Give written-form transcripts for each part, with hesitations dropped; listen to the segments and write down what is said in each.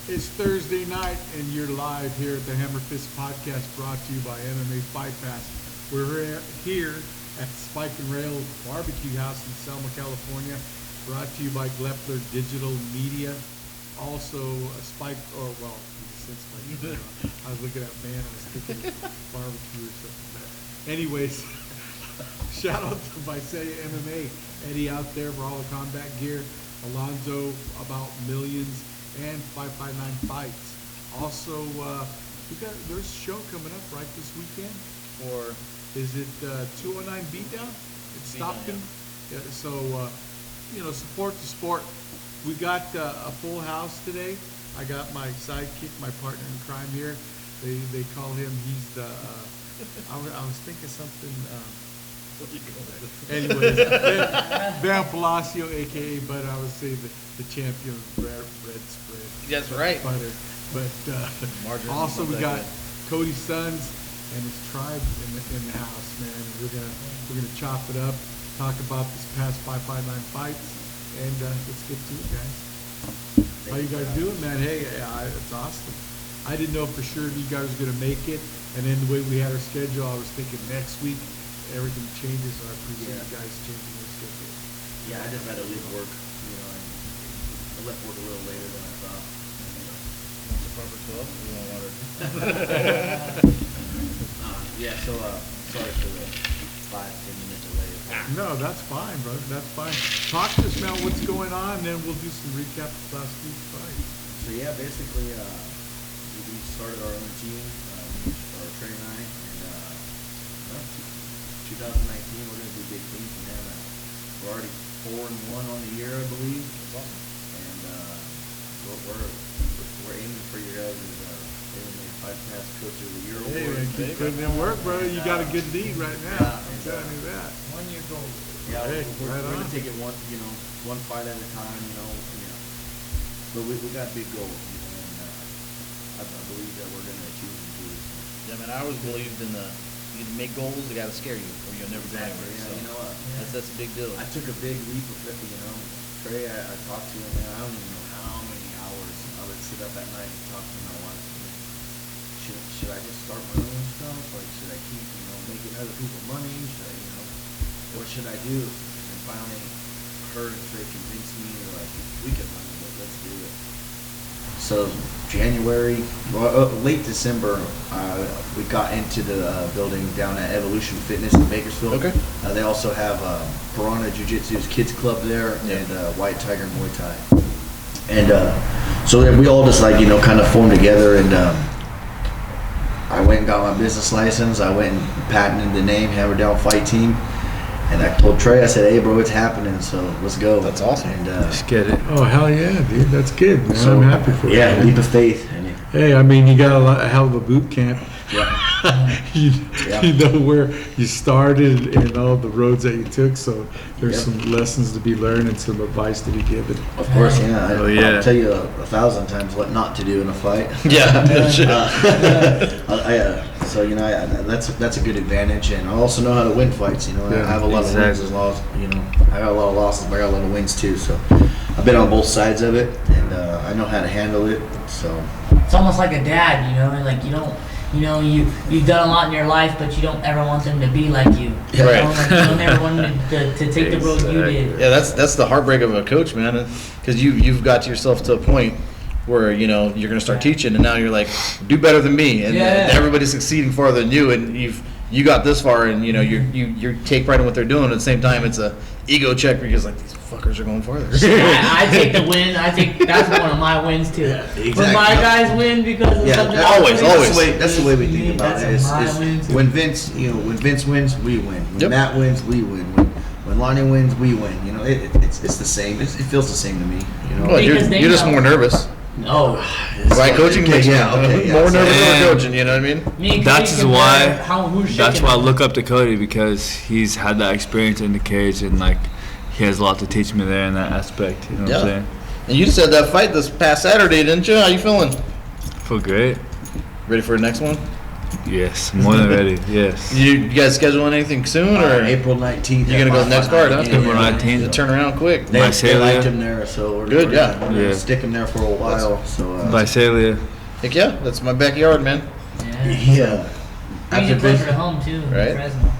It's Thursday night, and you're live here at the HammerFist podcast, brought to you by MMA Fight Pass. We're here at Spike and Rail Barbecue House in Selma, California, brought to you by Glepler Digital Media. Also, Spike, or well, since I was looking at man, I was thinking barbecue or something. But anyways, shout out to Visalia MMA, Eddie out there for all the combat gear, Alonzo about millions, and 559 fights. Also, there's a show coming up right this weekend. Or is it 209 Beatdown? It's Stockton. Yeah, so support the sport. We got a full house today. I got my sidekick, my partner in crime here. They call him. He's the. I was thinking something. Anyways, Van Palacio, aka, but I would say the champion of red spread. That's right. Butter. But also we got Cody's sons and his tribe in the house, man. We're gonna chop it up, talk about this past 559 fights, and let's get to it, guys. How you guys doing, man? Hey, it's awesome. I didn't know for sure if you guys were gonna make it, and then the way we had our schedule, I was thinking next week everything changes, so I appreciate you guys changing your schedule. Yeah, I just had to leave work, and I left work a little later than I thought. Want to start for 12? You want water? So sorry for the 5-10 minute delay. No, that's fine, bro. That's fine. Talk to us now. What's going on, and then we'll do some recap of last week's fight. So yeah, basically, we started our own team, Trey and I, and 2019 we're gonna do big things, man. We're already 4-1 on the year, I believe. That's awesome. And we're aiming for your guys' MMA Fight Pass Coach of the Year award. Hey, man, keep putting in work, bro. You got a good lead right now. I'm telling you that. 1 year goal. Yeah, hey, we're right gonna on. take it one fight at a time, But we got big goals, and I believe that we're gonna achieve them too. Yeah, man, I always believed in you make goals, they gotta scare you, or you'll never go anywhere. Yeah, So that's a big deal. I took a big leap of faith, Trey, I talked to him, man. I don't even know how many hours I would sit up at night and talk to my wife. Should I just start my own stuff? Like, should I keep, making other people money? Should I, what should I do? And finally, her and Trey convinced me, like, we can run it, let's do it. So late December, we got into the building down at Evolution Fitness in Bakersfield. Okay. They also have Piranha Jiu-Jitsu's kids club there, and White Tiger Muay Thai. And so we all just kind of formed together, and I went and got my business license. I went and patented the name Hammer Down Fight Team. And I told Trey, I said, hey, bro, it's happening, so let's go. That's awesome. And, Let's get it. Oh, hell yeah, dude. That's good, man. So, I'm happy for you. Yeah, leap of faith. Hey, I mean, you got a hell of a boot camp. Yeah. You know where you started and all the roads that you took, so there's some lessons to be learned and some advice to be given. Of course, yeah. yeah. I'll tell you 1,000 times what not to do in a fight. Yeah. So that's a good advantage, and I also know how to win fights. I have a lot of wins as well as I got a lot of losses, but I got a lot of wins too. So I've been on both sides of it, and I know how to handle it. So It's almost like a dad, like you don't, you've done a lot in your life, but you don't ever want them to be like you. Right. You don't ever want them to take the road you did. Yeah, that's the heartbreak of a coach, man, because you've got yourself to a point where you're gonna start teaching, and now you're like, do better than me, and everybody's succeeding farther than you, and you got this far, and you take pride in what they're doing. At the same time, it's a ego check because these fuckers are going farther. I take the win. That's one of my wins too. Exactly. When my guys win because of something. Always. That's the way we think about it. When Vince, when Vince wins, we win. When Matt wins, we win. When Lonnie wins, we win. It's the same. It feels the same to me. Well, you're just more nervous. No. Right, coaching makes more nervous than coaching. You know what I mean? That's why I look up to Cody, because he's had that experience in the cage, and he has a lot to teach me there in that aspect. You know what I'm saying? And you just had that fight this past Saturday, didn't you? How you feeling? Feel great. Ready for the next one? Yes, more than ready. Yes. You guys scheduling anything soon, or April 19th. you gonna go next card? Huh? April 19th. Turn around quick. They Visalia. liked him there, so we're Good, yeah. We're gonna Yeah. stick him there for a while. So Visalia. Heck yeah, that's my backyard, man. Yeah. After Brings you closer to Vince, home too. in Right. Fresno.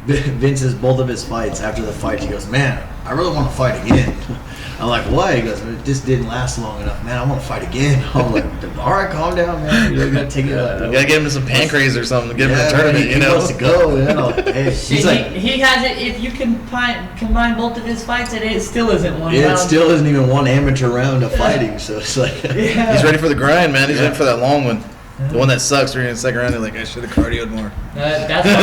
Vince's both of his fights. After the fight, he goes, "Man, I really want to fight again." I'm like, "Why?" He goes, "It just didn't last long enough, man. I want to fight again." I'm like, "All right, calm down, man. You're gonna take it up." You gotta get him to some pancrase or something. Get him to Yeah, the tournament, he you know. wants to go. You know, hey, Shit, he's like, he has it. If you combine both of his fights, it still isn't one yeah, round. it still isn't even one amateur round of fighting. So it's like, Yeah. He's ready for the grind, man. He's Yeah. ready for that long one. The one that sucks. We're in the second round. They're like, I should have cardioed more. That's what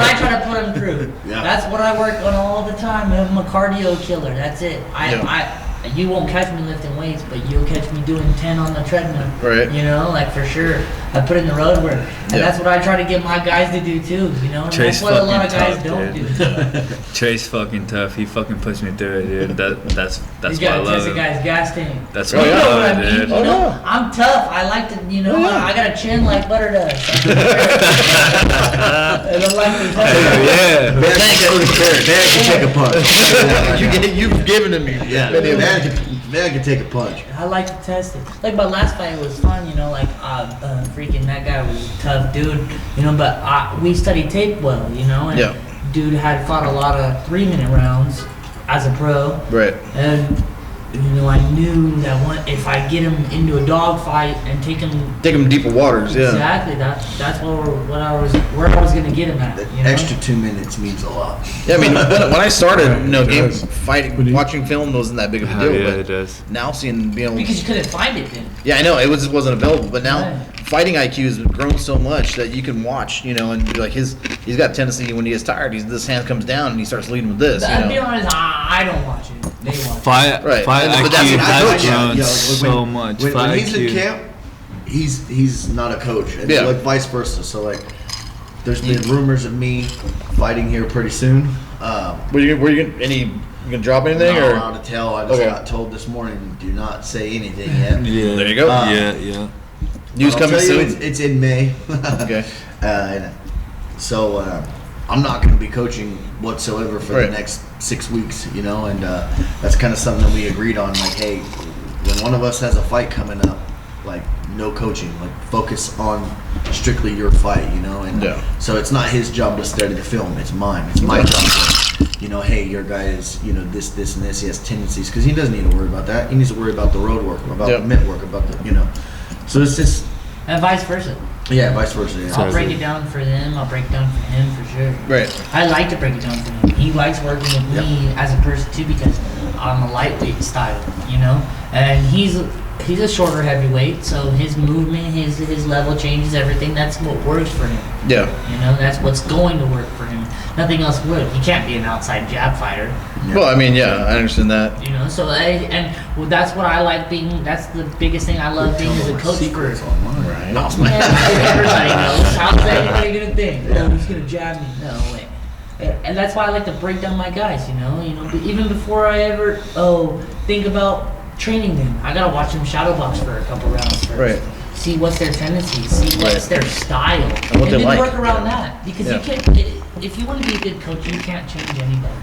I try to put him through. Yeah. That's what I work on all the time. I'm a cardio killer. That's it. You won't catch me lifting weights, but you'll catch me doing 10 on the treadmill. Right. You know, like for sure. I put in the road work. And that's what I try to get my guys to do too, you know? And Chase that's what a lot of fucking guys tough, don't dude. do. Chase fucking tough. He fucking puts me through it, dude. That's You why I gotta love test a him. guy's gas tank. That's Oh, why yeah. I You know what love I it, mean? dude. You Oh, know, yeah. I'm tough. I like to, you know, I got a chin like butter does. And I'm like to Yeah. man can take a punch. You've given to me. Yeah, man can take a punch. I like to test it. Like my last fight was fun, you know. Like freaking that guy was a tough dude, you know. But we studied tape well, you know. And Yeah. dude had fought a lot of 3-minute rounds as a pro, Right. and you know I knew that if I get him into a dog fight and take him Take him deeper waters. Yeah. exactly that's where I was gonna get him at. The You know? extra 2 minutes means a lot. Yeah. I mean, when I started, you know, It game does. fighting, watching film wasn't that big of a Hell deal. yeah, but it does. now seeing, you know, because you couldn't find it then. yeah, I know it just wasn't available. But now Right. fighting IQ has grown so much that you can watch, you know, and be like he's got a tendency when he gets tired, this hand comes down and he starts leading with this. I'll be You know. honest, I don't watch it. They watch it. Fight Right. fight But that's IQ what I has told you. grown Yeah, so much. When Fight he's in IQ. camp, he's not a coach. And Yeah. like vice versa. So like, there's been rumors of me fighting here pretty soon. Were you gonna drop anything Not or? allowed to tell. I just Okay. got told this morning, do not say anything yet. Yeah. There you go. Yeah. News I'll coming tell you, soon. it's in May. Okay. And so I'm not going to be coaching whatsoever for Right. the next 6 weeks, you know, and that's kind of something that we agreed on. Like, hey, when one of us has a fight coming up, like, no coaching, like, focus on strictly your fight, you know, and Yeah. so it's not his job to study the film, it's mine. It's my job to, you know, hey, your guy is, you know, this, and this, he has tendencies, because he doesn't need to worry about that. He needs to worry about the road work, about Yeah. the mitt work, about the, you know. So it's just, And vice versa. yeah, vice versa. Yeah. I'll break it down for them. I'll break it down for him for sure. Right. I like to break it down for him. He likes working with me as a person too because I'm a lightweight style, you know. And he's a shorter heavyweight, so his movement, his level changes everything. That's what works for him. Yeah. You know, that's what's going to work for him. Nothing else would. He can't be an outside jab fighter. Yeah. Well, I mean, yeah, I understand that. You know, so that's what I like being. That's the biggest thing I love being as a coach for. Online. Right. No, Yeah, everybody knows. How's anybody gonna think? Oh, he's gonna jab me? No way. And that's why I like to break down my guys. You know, but even before I ever think about training them, I gotta watch them shadow box for a couple rounds first. Right. See what's their tendencies. See what's their style, And what they then like. work around that. Because Yeah. you can't. If you want to be a good coach, you can't change anybody.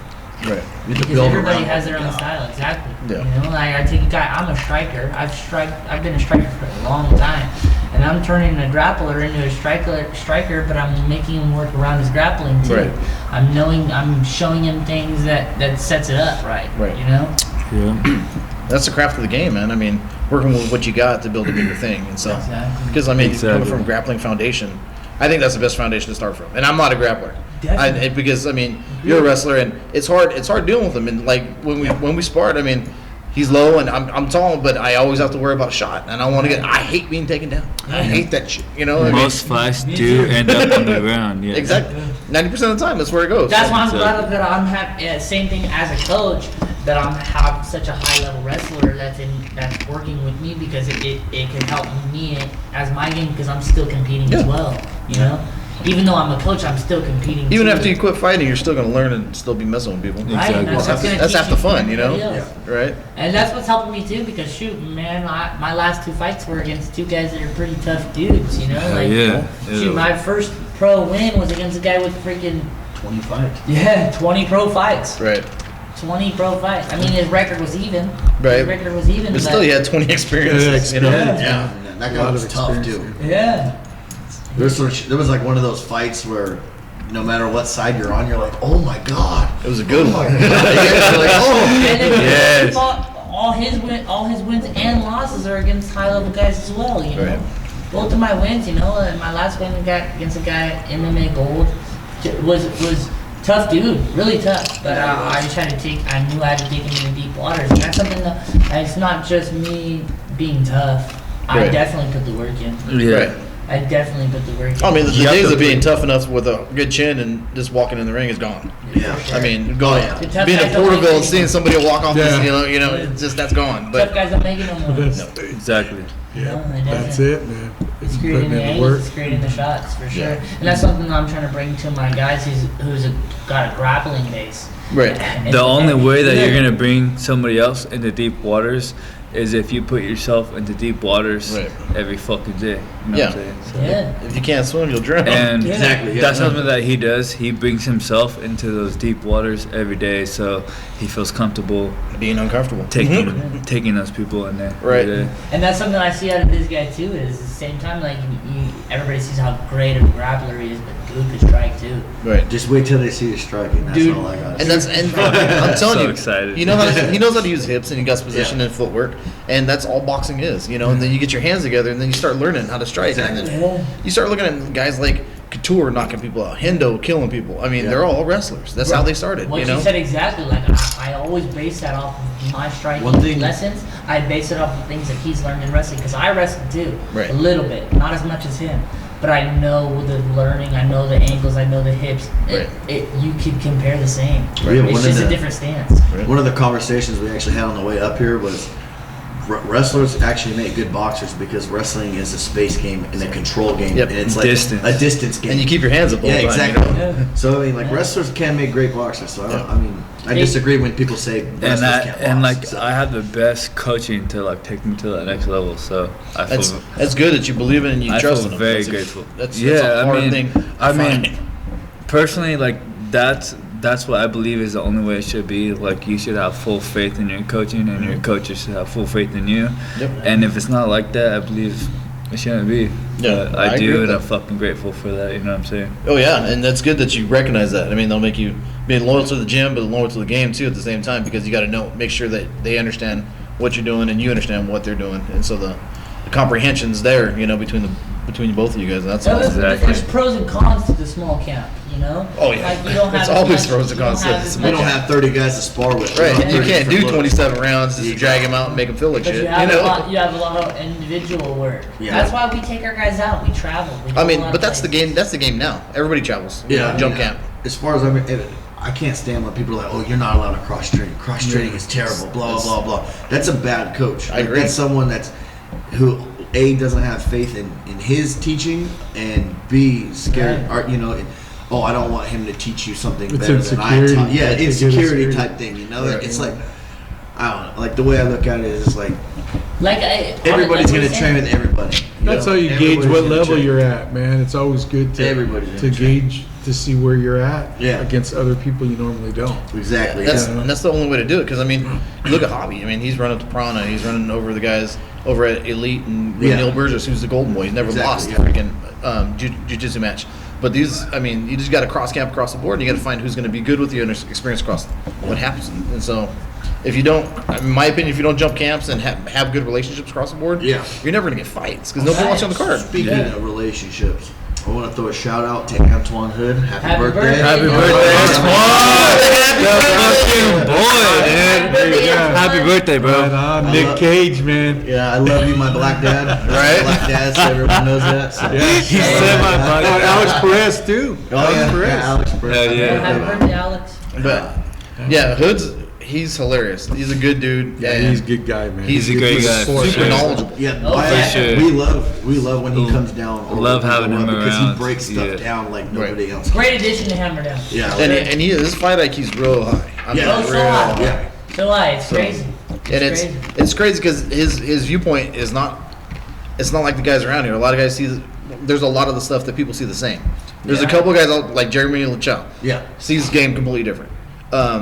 Right. You have to Because build everybody around has it. their own style, exactly. Yeah. You know, like I take a guy. I'm a striker. I've been a striker for a long time, and I'm turning a grappler into a striker. But I'm making him work around his grappling too. Right. I'm showing him things that sets it up right. Right. You know. Yeah. That's the craft of the game, man. I mean, working with what you got to build a bigger thing, and so Exactly. because I mean, Exactly. coming from a grappling foundation, I think that's the best foundation to start from. And I'm not a grappler, Definitely. because I mean, you're a wrestler, and it's hard dealing with him. And like when we sparred, I mean, he's low and I'm tall, but I always have to worry about a shot, and I hate being taken down. I hate that shit. You know, I mean, Most fights Me do too. end up on the ground. Yeah. exactly. 90% of the time, that's where it goes. That's So- why I'm So- glad that I'm same thing as a coach, that I'm have such a high level wrestler that's working with me, because it can help me as my game, because I'm still competing as Yeah. well. You know, even though I'm a coach, I'm still competing. Even too. after you quit fighting, you're still gonna learn and still be messing with people. Right, and Exactly. That's half the fun, you know? Yeah. Right? And that's what's helping me too, because shoot, man, my last 2 fights were against 2 guys that are pretty tough dudes, you know? Like, shoot, my first pro win was against a guy with freaking 20 fights. 20 pro fights. Right. 20 pro fights. I mean, his record was even. Right. His record was even. But still, you had 20 experiences, you know? Yeah. That guy was tough too. Yeah. There was like one of those fights where no matter what side you're on, you're like, oh my god. It was a good one. You're like, oh. And then Yes. he fought all his wins and losses are against high level guys as well, you know. Right. Both of my wins, you know, and my last win against a guy at MMA Gold was tough dude, really tough. But I just had to I knew I had to take him into deep waters. And that's something that, it's not just me being tough. I Right. definitely put the work in. Yeah. Right. I definitely put the work in. I mean, the You have days to of being put- tough enough with a good chin and just walking in the ring is gone. Yeah. I mean, gone. yeah. The tough Being guys in don't make Porterville and it seeing somebody walk off, Yeah. you know, it's just that's gone. tough But guys don't make it no more. That's, Exactly. yeah, No, it that's doesn't. it, man. It's It's creating putting the in the angles, work. it's creating the shots for sure. Yeah. And that's something that I'm trying to bring to my guys who's got a grappling base. right. And- The only and- way that yeah. you're gonna bring somebody else into deep waters is if you put yourself into deep waters Right. every fucking day. You know Yeah. what I'm saying? So- Yeah. If you can't swim, you'll drown. And Yeah. Exactly, yeah. that's something that he does. He brings himself into those deep waters every day, so he feels comfortable being uncomfortable. taking those people in there. Right. every day. And that's something I see out of this guy too. Is at the same time, like everybody sees how great of a grappler he is, but dude could strike too. Right. Just wait till they see you striking. That's Dude. all I got. And I'm telling So you, excited. he knows how to use hips and he got position and footwork, and that's all boxing is, you know. And then you get your hands together, and then you start learning how to strike. And then Yeah. you start looking at guys like Couture knocking people out, Hendo killing people. I mean, they're all wrestlers. That's how they started, What you you know. said exactly. Like I always base that off of my striking One thing- lessons. I base it off of things that he's learned in wrestling because I wrestle too, Right. a little bit, not as much as him. But I know the learning, I know the angles, I know the hips. Right. You could compare the same. Right. It's One of just a the- different stance. One of the conversations we actually had on the way up here was wrestlers actually make good boxers because wrestling is a space game and a control game, Yep. and it's like Distance. a distance game. And you keep your hands up the yeah, whole time, exactly. you know? Yeah. So I mean, like Yeah. wrestlers can make great boxers. So Yeah. I mean, I disagree when people say wrestlers can't box. like So- I have the best coaching to like take me to that next level. So I feel That's good that you believe in and you I trust feel in them. very That's a- grateful. That's yeah, a hard I mean, thing. to I mean, find. personally, like that's what I believe is the only way it should be. Like you should have full faith in your coaching, and your coaches should have full faith in you. Yep. And if it's not like that, I believe it shouldn't be. Yeah, But I I agree do, with and I'm that. fucking grateful for that. You know what I'm saying? Oh yeah, and that's good that you recognize that. I mean, they'll make you be loyal to the gym, but loyal to the game too at the same time, because you got to make sure that they understand what you're doing and you understand what they're doing, and so the comprehension's there, you know, between both of you guys. And that's awesome. Exactly. There's pros and cons to the small camp, you know? Oh, yeah. Like you don't have It's as always much- pros and you don't cons to have the as small we much- don't have 30 guys to spar with. We Right, don't have you 30 can't do different looks. 27 rounds just to drag them out and make them feel like But shit. you have, You know. you have a lot of individual work. Yeah. That's why we take our guys out. We travel. We go I a mean, lot but of that's the places. game. That's the game now. Everybody travels. You know, jump camp. As far as I can't stand when people are like, oh, you're not allowed to cross train. Cross training is terrible. Blah blah blah. That's a bad coach. I agree. That's someone who A, doesn't have faith in his teaching, and B, scared. Right. Or, you know, oh, I don't want him to teach you something It's better than I insecurity. taught. Yeah, It's a good insecurity insecurity. type thing. You know, Right. it's like I don't know. Like the way I look at it is like Like everybody's like gonna we're train saying. with everybody. That's know? how you gauge Everybody's what gonna level train. you're at, man. It's always good to Everybody's to gonna train. gauge to see where you're at Yeah. against other people you normally don't. Exactly. That's yeah. and that's the only way to do it. Because I mean, you look at Hobby. I mean, he's running to Prana. He's running over the guys over at Elite and Yeah. Neil Burgess, who's the Golden Boy. He's never Exactly, lost yeah. a freaking jiu-jitsu match. But these, I mean, you just got to cross camp across the board, and you got to find who's going to be good with you and experience across what happens. And so, if you don't, in my opinion, if you don't jump camps and have good relationships across the board, Yeah. you're never going to get fights because nobody wants you on the card. Speaking of relationships, I want to throw a shout out to Antoine Hood. Happy birthday. Happy Oh, birthday, Happy Antoine! The fucking boy, dude. Yeah. Happy birthday, bro. Right on, I Nick love- Cage, man. Yeah, I love you, my black dad. Right? Black dad, so everyone knows that. So. Yeah. He said my buddy. And Alex Perez too. Oh, Alex yeah, Perez. yeah, Alex Perez. Hell yeah. Happy birthday, Alex. But yeah, Hood's he's hilarious. He's a good dude. Yeah, and he's a good guy, man. He's a great guy. Super knowledgeable. Yeah, for sure. we love when he comes down. Or Love having him because around. he breaks stuff down like nobody else. Great addition to Hammer Down. Yeah, And his fight IQ's real high. I mean, Yeah. Oh, so real high. yeah. So high. It's crazy. And it's crazy because his viewpoint is not. It's not like the guys around here. A lot of guys see. There's a lot of the stuff that people see the same. There's a couple guys like Jeremy Lachau. Yeah. Sees the game completely different.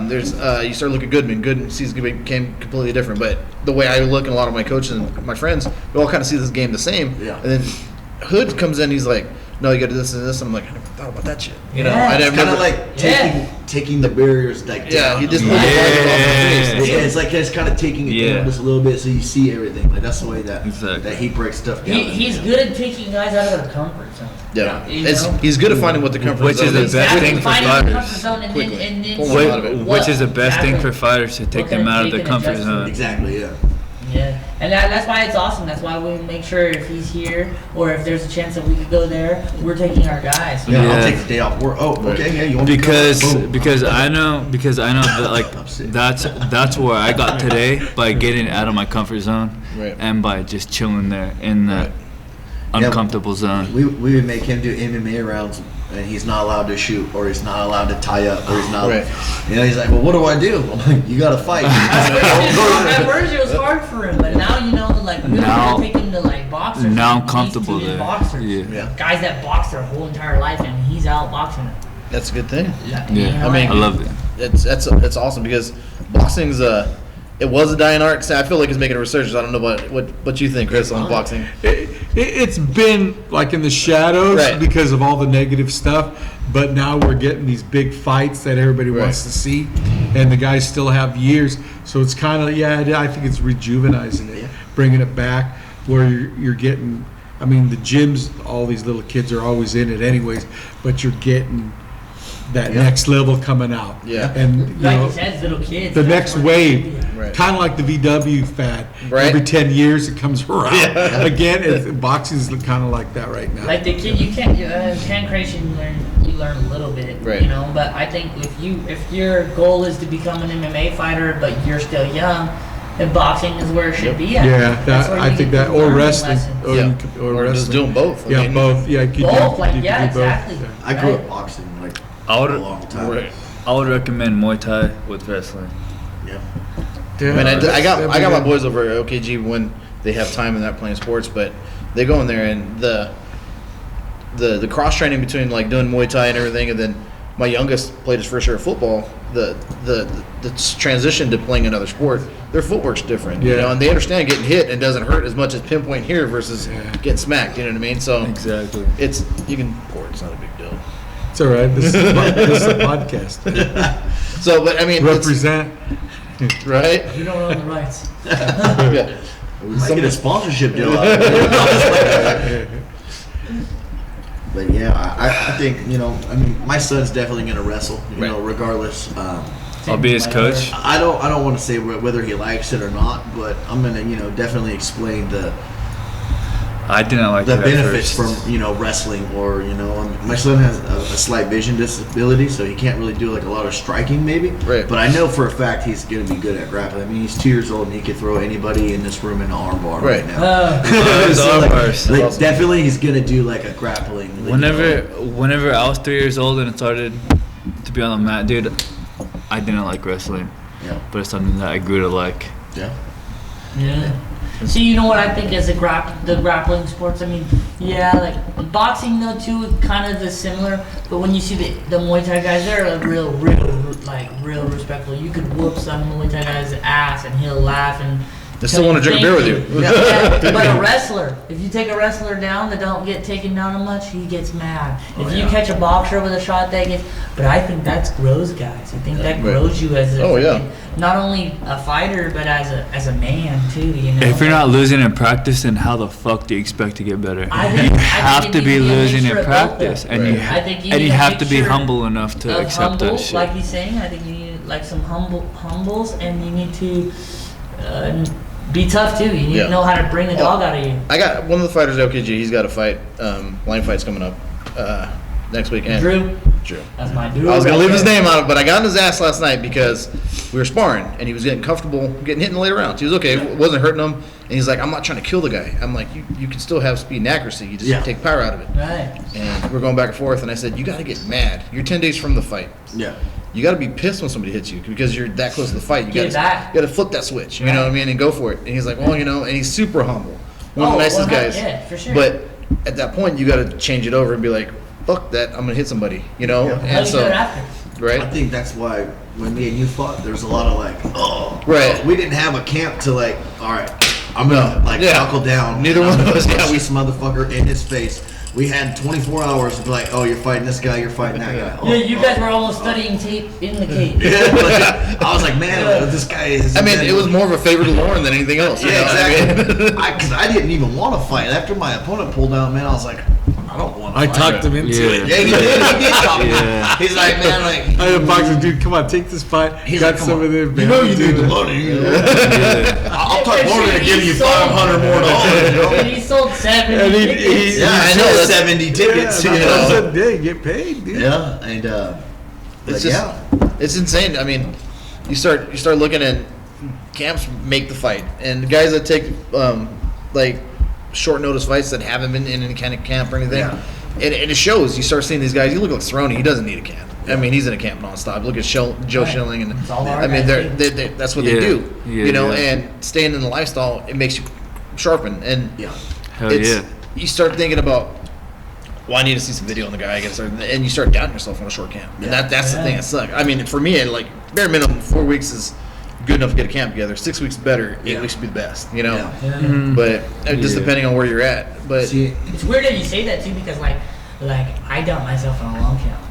There's you start looking at Goodman. Goodman sees the game completely different. But the way I look and a lot of my coaches and my friends, we all kind of see this game the same. Yeah. And then Hood comes in. He's like, "No, you got to do this and this." And I'm like, "I never thought about that shit." You know, Yeah. I It's didn't kind of remember. like taking the barriers like Yeah, down. he just yeah. pulled the blinders off his face. It's like it's kind of taking it Yeah. down just a little bit so you see everything. Like that's the way that Exactly. that he breaks stuff down. He's good at taking guys out of their comfort zone. Yeah, You know? he's good at finding what the comfort Which zone is the is. best thing for Finding the fighters. comfort zone and Quickly. then Pull them out of it. Which is the best thing for Exactly. fighters to take What them can out of they their can comfort adjust to. zone. Exactly. Yeah. Yeah, and that's why it's awesome. That's why we make sure if he's here or if there's a chance that we could go there, we're taking our guys. Yeah. Yeah. I'll take the day off work. Oh, okay. Yeah. You want me to Because come? Boom. because I know that like that's where I got today by getting out of my comfort zone Right. and by just chilling there in that uncomfortable zone. We would make him do MMA rounds, and he's not allowed to shoot, or he's not allowed to tie up, or he's not. Right. You know, he's like, well, what do I do? I'm like, you got to fight. At first it was hard for him, but now you know, like we Now- take him to like boxers. now I'm He's comfortable teaching there. Boxers. Yeah. Yeah. Guys that box their whole entire life and he's out boxing them. That's a good thing. Yeah, I mean, I love it. It's awesome because boxing's it was a dying art. So I feel like it's making a resurgence. I don't know what you think, Chris, on boxing. It's been like in the shadows Right. because of all the negative stuff, but now we're getting these big fights that everybody wants to see, and the guys still have years. So it's kind of I think it's rejuvenizing it, bringing it back where you're getting. I mean, the gyms, all these little kids are always in it anyways, but you're getting that next level coming out. Yeah. And you Like know, you said, little kids. the that's next what- wave, Right. kind of like the VW fad. Right. Every 10 years it comes around. Again, boxing's kind of like that right now. Like the kid, you can't hand creation. You learn a little bit, Right. you know. But I think if your goal is to become an MMA fighter, but you're still young, then boxing is where it should be at. Yeah, That's that, where I you think get that, the or learning wrestling, lessons. or, Yeah. you could- or Or wrestling. just doing both. I Yeah, mean, both. Yeah, you could Both, do, like, you could yeah, do both. exactly. Yeah. I grew up boxing like I would a long time. Right. I would recommend Muay Thai with wrestling. Yeah. I mean, I got That'd be my good. boys over at OKG when they have time and not playing sports, but they go in there and the cross training between like doing Muay Thai and everything, and then my youngest played his first year of football. The transition to playing another sport, their footwork's different, you Yeah. know, and they understand getting hit and it doesn't hurt as much as pinpoint here versus getting smacked. You know what I mean? So Exactly. it's you can pour it. It's not a big deal. It's all right. This is a podcast. So, but I mean, it's, Represent. right? You don't own the rights. Yeah. We might get a sponsorship deal out of it. But yeah, I think, you know, I mean, my son's definitely going to wrestle, you know, regardless. I'll be his coach. I don't want to say whether he likes it or not, but I'm going to, you know, definitely explain the I didn't like the it at benefits first. from, you know, wrestling, or, you know, my son has a slight vision disability, so he can't really do like a lot of striking maybe. Right. But I know for a fact he's going to be good at grappling. I mean, he's 2 years old and he could throw anybody in this room in an armbar right now. His So, arm like, bars. like, awesome. definitely he's going to do like a grappling. like, Whenever I was 3 years old and started to be on the mat, dude, I didn't like wrestling, Yeah. but it's something that I grew to like. Yeah. Yeah. See, you know what I think as the grappling sports. I mean, yeah, like boxing though too, kind of the similar. But when you see the Muay Thai guys, they're like real respectful. You could whoop some Muay Thai guy's ass and he'll laugh and. They still want to drink a beer with you. Yeah, but a wrestler, if you take a wrestler down that don't get taken down much, he gets mad. If you catch a boxer with a shot that gets, but I think that grows guys. I think that grows you as a not only a fighter but as a man too. You know. If you're not losing in practice, then how the fuck do you expect to get better? I think- You I have think to it be needs to be a losing mixture in of both, practice, though. and Right. you I think you and need you a have to be mixture humble enough to of accept humble, that shit. like he's saying, I think you need like some humbles, and you need to be tough too. You need to know how to bring the dog out of you. I got one of the fighters at OKG. He's got a fight, line fight's coming up. next weekend. Drew. Drew. That's my dude. I was gonna right leave his there. name on it, but I got in his ass last night because we were sparring and he was getting comfortable, getting hit in the later rounds. He was okay, it wasn't hurting him, and he's like, "I'm not trying to kill the guy." I'm like, "You can still have speed and accuracy. You just take power out of it." Right. And we're going back and forth, and I said, "You got to get mad. You're 10 days from the fight. Yeah. You got to be pissed when somebody hits you because you're that close to the fight. You Get it back. got to flip that switch. You know what I mean, and go for it." And he's like, "Well, and he's super humble, one of the nicest guys. Yeah, for sure. But at that point, you got to change it over and be like, fuck that, I'm gonna hit somebody, Yeah. And so, I right, think that's why when me and you fought, there's a lot of like, right. we didn't have a camp to like, all right, I'm gonna buckle down. Neither one of us. Yeah, we some motherfucker in his face. We had 24 hours to be like, oh, you're fighting this guy, you're fighting that guy. Oh, Yeah, you guys were almost studying tape in the cage. I was like, man, this guy is. I mean, it was more of a favor to Lauren than anything else. Yeah, exactly. Because I didn't even want to fight. After my opponent pulled out, man, I was like, I don't want to I fight. talked him into it. Yeah, he did talk me. Yeah. He's like, man, like. I had a boxer, dude. Come on, take this fight. He's Got like, some come of on. the. You know you need the money. I'll talk more than give you $500 more. And he sold 70 And he- tickets. Yeah, I know 70 tickets. Yeah, You I know. said, yeah, get paid, dude. Yeah, and It's just, it's insane. I mean, you start looking at camps make the fight, and the guys that take like short notice fights that haven't been in any kind of camp or anything, and it shows. You start seeing these guys. You look like Cerrone, he doesn't need a camp. I mean, he's in a camp nonstop. Look at Joe Schilling, and It's all our I mean, guys do. they that's what they do. Yeah, and staying in the lifestyle, it makes you sharpen. And Hell it's, yeah. you start thinking about, well, I need to see some video on the guy. I guess, and you start doubting yourself on a short camp. And that's the thing that sucks. I mean, for me, like bare minimum 4 weeks is good enough to get a camp together. 6 weeks better. 8 weeks would be the best. But just depending on where you're at. But See, It's weird that you say that too, because like I doubt myself in a long camp.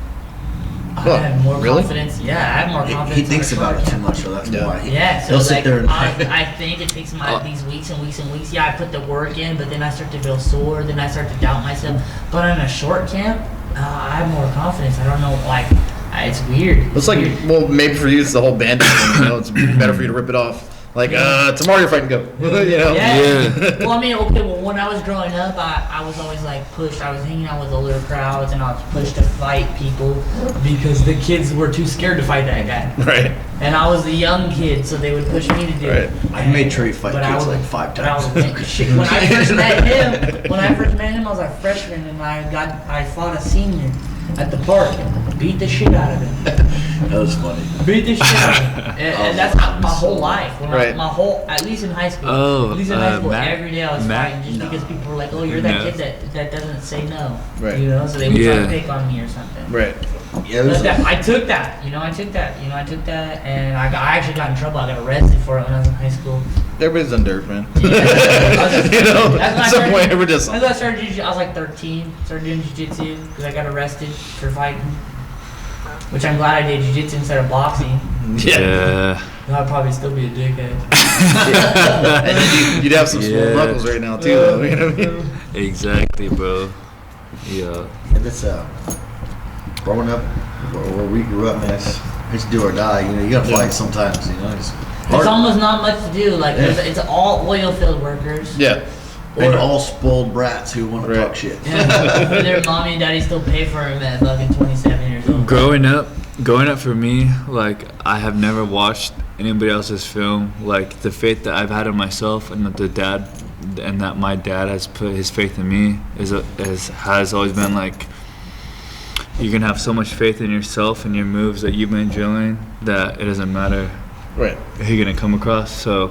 Well, I have more really? confidence. Yeah, I have more confidence. he thinks in a about short it too camp. much, so that's why So he'll sit there and I think it takes these weeks and weeks and weeks. Yeah, I put the work in, but then I start to feel sore. Then I start to doubt myself. But in a short camp, I have more confidence. I don't know, it's weird. it's like, well, maybe for you it's the whole bandage thing. It's better for you to rip it off. Like tomorrow you're fighting, go. Yeah. Well, I mean, okay. Well, when I was growing up, I was always like pushed. I was hanging out with older crowds, and I was pushed to fight people because the kids were too scared to fight that guy. Right. And I was the young kid, so they would push me to do it. I made Trey fight But I kids was- like 5 but I times. was- when I first met him, I was a freshman, and I fought a senior at the park, beat the shit out of him. That was funny. Beat the shit out of him. And that's my whole life. Right. At least in high school. Oh, at least in high school, Matt- every day I was Matt- fighting just because people were like, "Oh, you're that kid that doesn't say no." Right. You know, so they would try Yeah. to pick on me or something. Right. Yeah, it was I took that, and I actually got in trouble. I got arrested for it when I was in high school. Everybody's done dirt, man. That's when I At some started- point, everybody does That's something. when I started jiu-jitsu. I was like 13. Started doing jiu-jitsu because I got arrested for fighting. Which I'm glad I did jiu-jitsu instead of boxing. Yeah. I'd probably still be a dickhead. And then you'd have some swole Yeah. knuckles right now too. Though, you know what I mean? Exactly, bro. Yeah. And it's growing up where we grew up, man. It's do or die. You know, you gotta fight sometimes. You know, it's It's hard. almost not much to do. Like it's all oil field workers. Yeah. And all spoiled brats who want to Right. talk shit. Yeah. Their mommy and daddy still pay for him at fucking 27 years old. Growing up for me, like I have never watched anybody else's film. Like the faith that I've had in myself, and that my dad has put his faith in me has always been like, you can have so much faith in yourself and your moves that you've been drilling that it doesn't matter Right. who you're gonna come across. So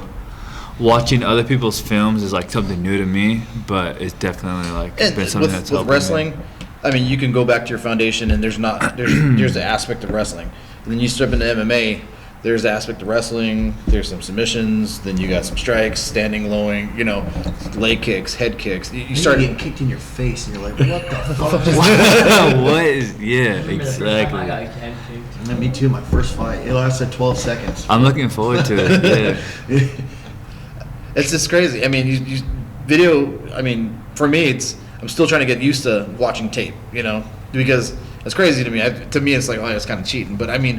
watching other people's films is like something new to me, but it's definitely like And been something with that's helped wrestling, me. I mean, you can go back to your foundation, and there's the aspect of wrestling. And then you step into MMA. There's the aspect of wrestling. There's some submissions. Then you got some strikes, standing, lowing. You know, leg kicks, head kicks. You You start start getting kicked in your face, and you're like, "What the fuck?" What is? Yeah, Remember the first time I exactly. got head kicked? And me too. My first fight, it lasted 12 seconds. I'm looking forward to it. Yeah. It's just crazy. I mean, you video. I mean, for me, I'm still trying to get used to watching tape. You know, because it's crazy to me. To me, it's like, oh, it's kind of cheating. But I mean,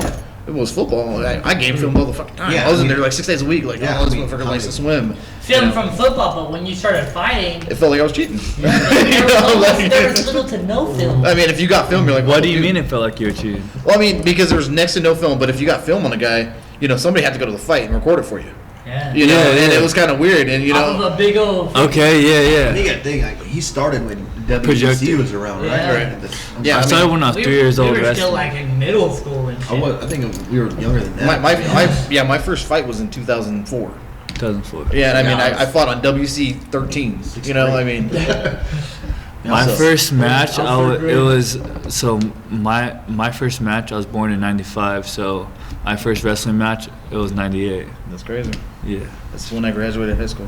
It was football. I game filmed all the fucking time. Yeah, I was I in mean- there like 6 days a week. Like, Yeah, oh, this I mean, motherfucker how likes to many- swim. Film You know? from football, but when you started fighting, It felt like I was cheating. there was little to no film. I mean, if you got film, you're like, What oh, do you dude. mean it felt like you were cheating? Well, I mean, because there was next to no film, but if you got film on a guy, somebody had to go to the fight and record it for you. Yeah. You know, Yeah, and yeah. it was kind of weird, and Off of a big old. Okay, yeah. You gotta think, like, he started when WBC Projected. was around, right? Yeah. Right. Yeah, I started when I was 3 years old We were still wrestling. like in middle school and shit. I think we were younger than that. my first fight was in 2004. 2004. Yeah, and I mean, Yeah, I fought on WC 13. You know, I mean, My So- first match, my my first match. I was born in '95, so my first wrestling match it was '98. that's crazy. Yeah, That's when I graduated high school.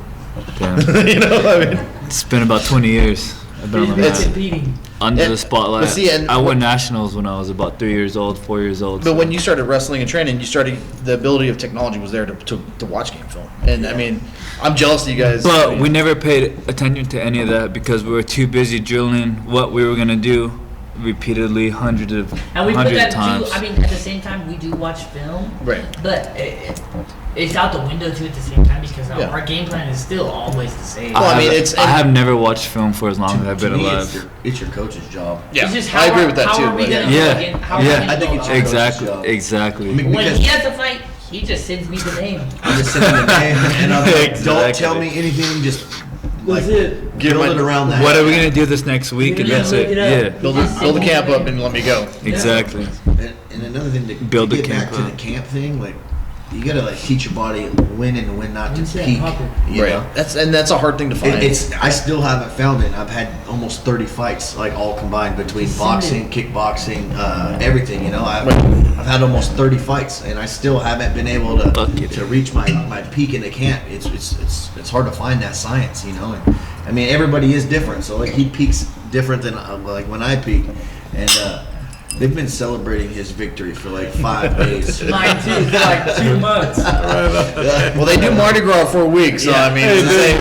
damn. I mean, It's been about 20 years. I've been on the He's been mat. competing. Under and- the spotlight. but see, and- I won nationals when I was about 3 years old, 4 years old. but when you started wrestling and training, the ability of technology was there to watch game film. And I mean, I'm jealous of you guys. But we never paid attention to any of that because we were too busy drilling what we were gonna do repeatedly, hundreds of And we put that times. too. I mean, at the same time, we do watch film, Right. but it's out the window too at the same time because Yeah. our game plan is still always the same. Well, I mean, I have never watched film for as long as I've been To me, alive. it's your coach's job. Yeah, It's just I agree with that how too. Are we but- gonna Yeah. fucking- how are we Yeah. gonna I think go it's about it? Exactly, job. exactly. I mean, When because he has a fight, he just sends me the name. I'm just sitting in the game and I'm like, don't Exactly. tell me anything, just like it. build it around that. What are we gonna do this next week? And Yeah, that's look it. it up. Yeah, build a camp up and let me go. exactly. And another thing to Build a get back camp to out. the camp thing, like you gotta like teach your body when and when not to Vincent, peak. Hopper. You know? Right. That's a hard thing to find. I still haven't found it. I've had almost 30 fights, like all combined between Send boxing, it. kickboxing, everything. You know, I've had almost 30 fights, and I still haven't been able Bucket. to reach my peak in the camp. It's hard to find that science, you know. And I mean, everybody is different. So like he peaks different than like when I peak, and they've been celebrating his victory for like 5 days. Mine too, for like 2 months. Well, they do Mardi Gras for a week, so I mean, it's the same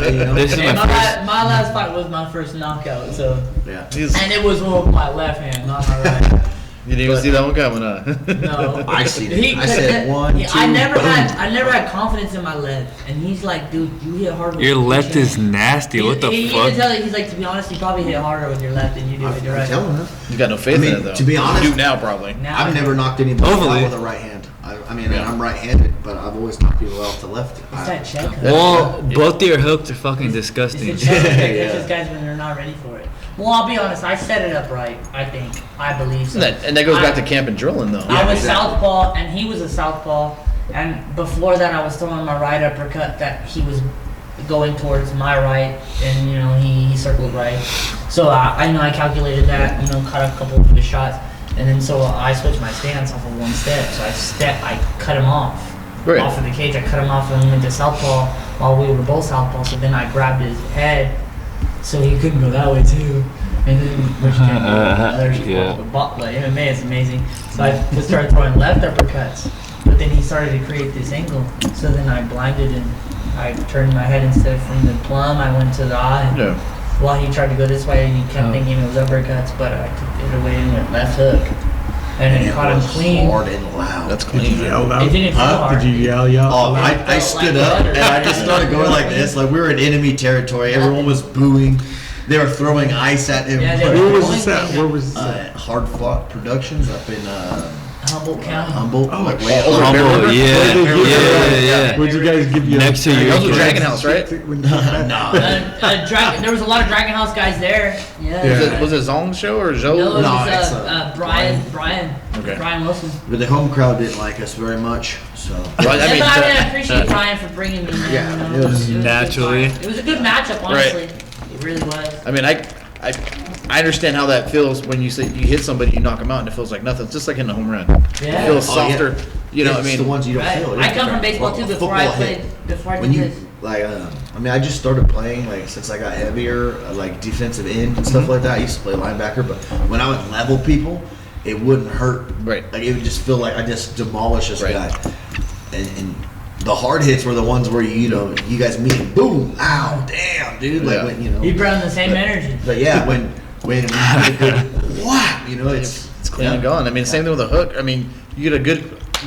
thing. You know? This is And my first. my last fight was my first knockout, so Yeah. and it was with my left hand, not my right. You didn't even see that one coming, huh? No, I seen it. I said one, two, I never boom. had confidence in my left, and he's like, dude, you hit hard. With Your left right is hand." nasty. What the he fuck? even tell you, he's like, to be honest, you probably hit harder with your left than you do with your I'm right. telling her. You got no faith I mean, in it, though. to be honest- you do now probably. Now I've I- never knocked anybody Overly. out with a right hand. I mean, I'm right-handed, but I've always knocked people out with the left. It's that check. Well, both your hooks are fucking It's disgusting. the check that Yeah. catches guys when they're not ready for it. Well, I'll be honest, I set it up right. I think, I believe so. And that goes back to camp and drilling, though. I was exactly. southpaw, and he was a southpaw, and before that, I was throwing my right uppercut that he was going towards my right, and he circled right. So I know I calculated that, caught a couple of his shots, and then so I switched my stance off of one step. So I cut him off Right. off of the cage. I cut him off and we went to southpaw while we were both southpaw. So then I grabbed his head, so he couldn't go that way too. And then which Yeah. but MMA is amazing. So I just started throwing left uppercuts, but then he started to create this angle. So then I blinded and I turned my head instead of from the plum, I went to the eye. Yeah. While he tried to go this way, and he kept thinking it was uppercuts, but I took it away and went left hook, and it caught him was clean. hard and loud. That's Did you clean. yell out? It didn't feel hard. Did you yell Oh, out? I stood up and I just started going like this, like we were in enemy territory. Everyone was booing. They were throwing ice at him. Yeah, they Where were was going this at? things Where was this at? Hard Fought Productions up in Humboldt County. Humboldt. Oh, like way over up. Bear Humble, River? yeah. Would you guys give you Next to That your was a Dragon House, right? When you came back? There was a lot of Dragon House guys there. Yeah. Yeah. Was it Zong's show or Zhou? No, it No, was it's, Brian Okay. Wilson. But the home crowd didn't like us very much, so. Well, I mean, I appreciate Brian for bringing me there. Yeah, you know. it was a good naturally. fight. It was a good matchup, honestly. It really was. I mean, I understand how that feels when you say you hit somebody, you knock them out, and it feels like nothing. It's just like hitting a home run. Yeah. It feels Oh, yeah. softer. You know, It's I mean, the ones you don't Right. feel. I come from baseball too. A Before I football hit. played, before I When did you this. like, I mean, I just started playing like since I got heavier, like defensive end and stuff like that. I used to play linebacker, but when I would level people, it wouldn't hurt. Right. Like it would just feel like I just demolished this Right. guy. And the hard hits were the ones where you guys meet, and boom, ow, damn, dude. Like Yeah. when You brought the same energy. But yeah, when you get a good whap, it's clean and gone. I mean, same thing with a hook. I mean, you get a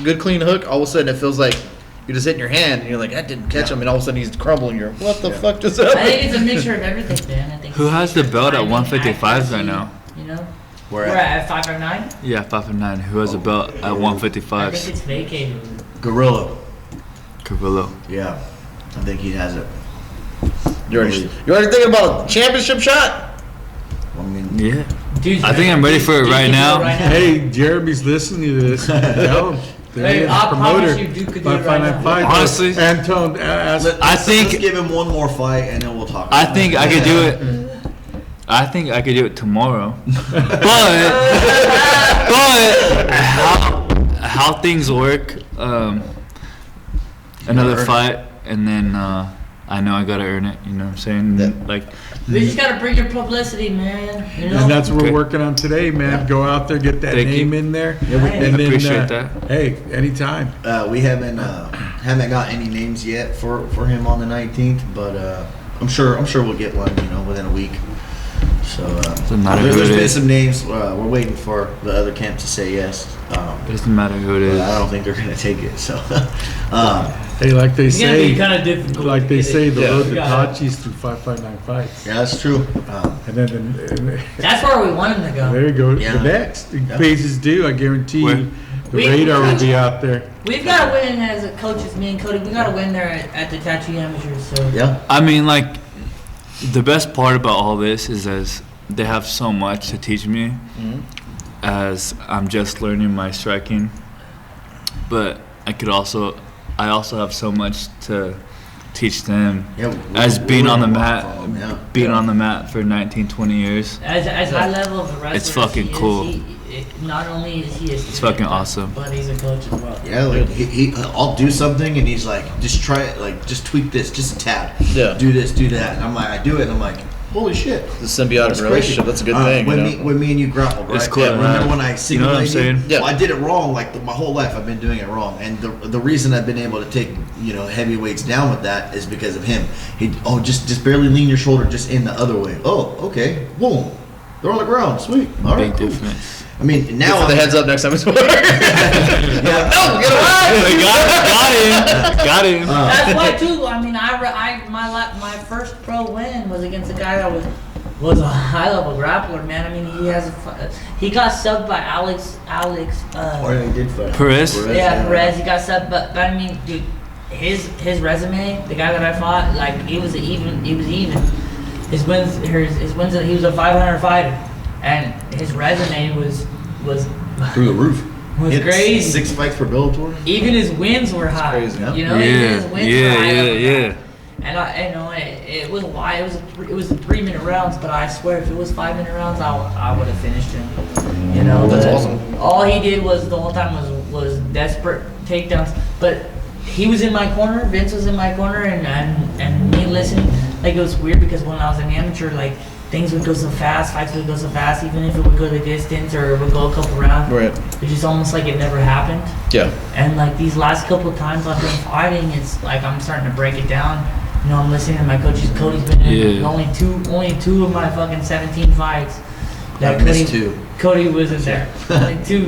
good clean hook, all of a sudden it feels like you're just hitting your hand, and you're like, that didn't catch him, and all of a sudden he's crumbling. You're, what the fuck just happened? I think it's a mixture of everything, man. I think Who has the belt at 155s right accuracy, now? You know? We're We're at at 559? Yeah, 5'9". Who has a belt at I think 155s? it's vacated. Gorilla. Carrillo. Yeah, I think he has it. You're already thinking about a championship shot? I mean, Yeah. Dude, I think I'm ready for it Dude, right you can do now. it right now. Hey, Jeremy's listening to this. Tell him. Hey, I promise you, Duke could do it right now. Honestly, Antone, ask. let's give him one more fight, and then we'll talk. I think I could do it. I think I could do it tomorrow. But how things work, another fight, and then I know I gotta earn it. You know what I'm saying? Yeah. Like, You just gotta bring your publicity, man. You know? And that's what Okay. we're working on today, man. Go out there, get that Thank name you. in there. Yeah, we- and then, appreciate that. Hey, anytime. we haven't got any names yet for him on the 19th, but I'm sure we'll get one, within a week. So Doesn't matter who there's it been is. some names. We're waiting for the other camp to say yes. It doesn't matter who it But is. I don't think they're gonna take it. So Hey, like they It's gonna be say, kind of difficult. like to they get say, it. the Yeah. road to Yeah. Tachi's through 559 fights. yeah, that's true. And then That's where we want him to go. there you go. Yeah. The next pays his due. I guarantee Where? you, the We- radar will be out there. We've got to win as a coaches, me and Cody. We got to win there at the Tattoo Amateurs. So Yeah. I mean, like, the best part about all this is as they have so much to teach me, as I'm just learning my striking. But I also have so much to teach them. Yeah. As being on the learning a mat, lot from them, yeah. being on the mat for 19, 20 years. as high level of a wrestler, It's fucking as he is, cool. not only is he a It's fucking awesome. but he's a coach as well. Yeah, like I'll do something and he's like, just try it, like just tweak this, just a tad. Yeah. Do this, do that. And I'm like, I do it, and I'm like, holy shit. The symbiotic That's relationship, crazy. that's a good thing. When you know? me and you grappled, right? It's cool, Yeah, remember man. when I You know what I'm simulated saying? Yeah. Well, I did it wrong. Like my whole life, I've been doing it wrong. And the reason I've been able to take heavyweights down with that is because of him. Just barely lean your shoulder just in the other way. Oh, okay, boom, they're on the ground. Sweet, all right, Big cool. difference. I mean, now Give the heads up next time it's over. Yeah. No, get away! Got him. That's why too. I mean, my first pro win was against a guy that was a high level grappler, man. I mean, he got subbed by Alex. Or they did fight. Perez? Yeah, Perez. He got subbed, but I mean, dude, his resume, the guy that I fought, like he was even. His wins. He was a 500 fighter, and his resume was Through the roof. was He had crazy. 6 fights for Bellator. Even his wins were high. crazy, huh? You know, even his wins were high. Yeah. And I know it was why it was 3-minute rounds, but I swear if it was 5-minute rounds, I would have finished him. You know, That's but awesome. all he did was the whole time was desperate takedowns. But he was in my corner, Vince was in my corner, and me listening, like it was weird because when I was an amateur, like things would go so fast, fights would go so fast, even if it would go the distance or it would go a couple rounds. Right. It's just almost like it never happened. Yeah. And like these last couple of times I've been fighting, it's like I'm starting to break it down. You know, I'm listening to my coaches. Cody's been in only two of my fucking 17 fights. I've missed 2. Cody wasn't there. Only two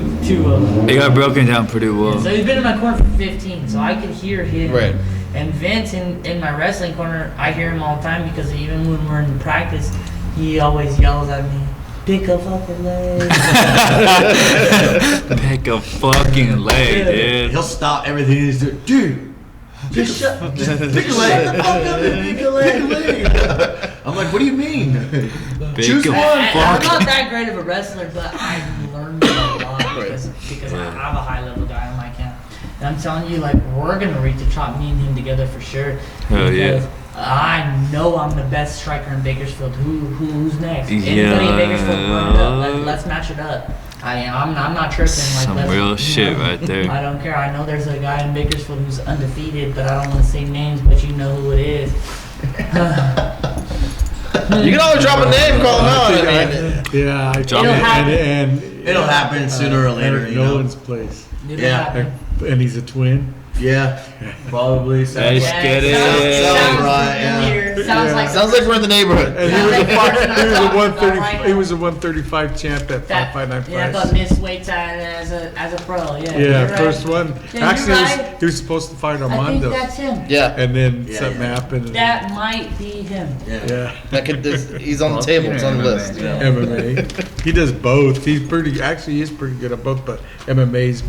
of them. They got broken down pretty well. So he's been in my corner for 15, so I could hear him. Right. And Vince in my wrestling corner, I hear him all the time because even when we're in practice, he always yells at me, "Pick a fucking leg." Pick a fucking leg, dude. He'll stop everything he's doing. Dude, Just shut pick a leg. the fuck up and pick a leg. I'm like, what do you mean? Pick Choose a one. I'm fuck. not that great of a wrestler, but I learned a lot because I have a high level guy in my camp. And I'm telling you, like, we're gonna reach the top, me and him together for sure. Hell yeah. Because I know I'm the best striker in Bakersfield. Who's next? Yeah. Anybody in Bakersfield, run it up. Let's match it up. I'm not tripping. Like, Some let's- real you shit know, right there. I don't care. I know there's a guy in Bakersfield who's undefeated, but I don't want to say names, but you know who it is. You can always drop a name, call him out. I mean, Yeah, I It'll happen. and It'll happen sooner or later, Eric you know. Nolan's place, It'll Yeah. happen. and he's a twin. Yeah, probably. Let's get it. Sounds right, yeah. familiar. Sounds like Sounds like we're in the neighborhood. And he was a 130. He was a 135 champ at that. 559 Yeah, fights. but missed weight time as a pro. Yeah. Yeah, you're first right. one. Yeah, Actually, you're right. he was supposed to fight I think Armando, that's him. Yeah, and then Yeah, something yeah. happened. And That might be him. Yeah. he's on the table. It's on the list. You know? MMA. He does both. He is pretty good at both, but MMA's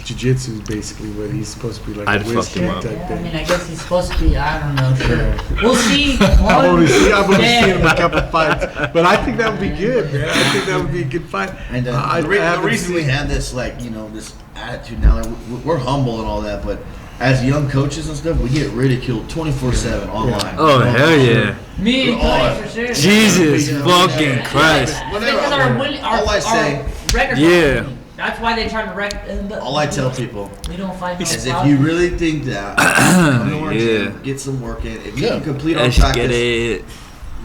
jiu-jitsu is basically what he's supposed to be like. I'd a fuck whiz him kick up. type Yeah, I thing. mean, I guess he's supposed to be. I don't know. Sure. Yeah. We'll see. I've only seen Yeah. him a couple fights, but I think that would be good, man. I think that would be a good fight. And I the haven't reason we seen- have this, this attitude now, we're humble and all that, but as young coaches and stuff, we get ridiculed 24/7 online. Oh, hell yeah. Me and We're Cody on. for sure. Jesus Yeah. fucking Yeah. Christ. Whatever. Because All I say- record. Yeah. That's why they try to wreck. All I tell people we don't fight. is if you really think that, come to our Yeah. gym, get some work in. If you Yeah. can complete our Let's get practice, it.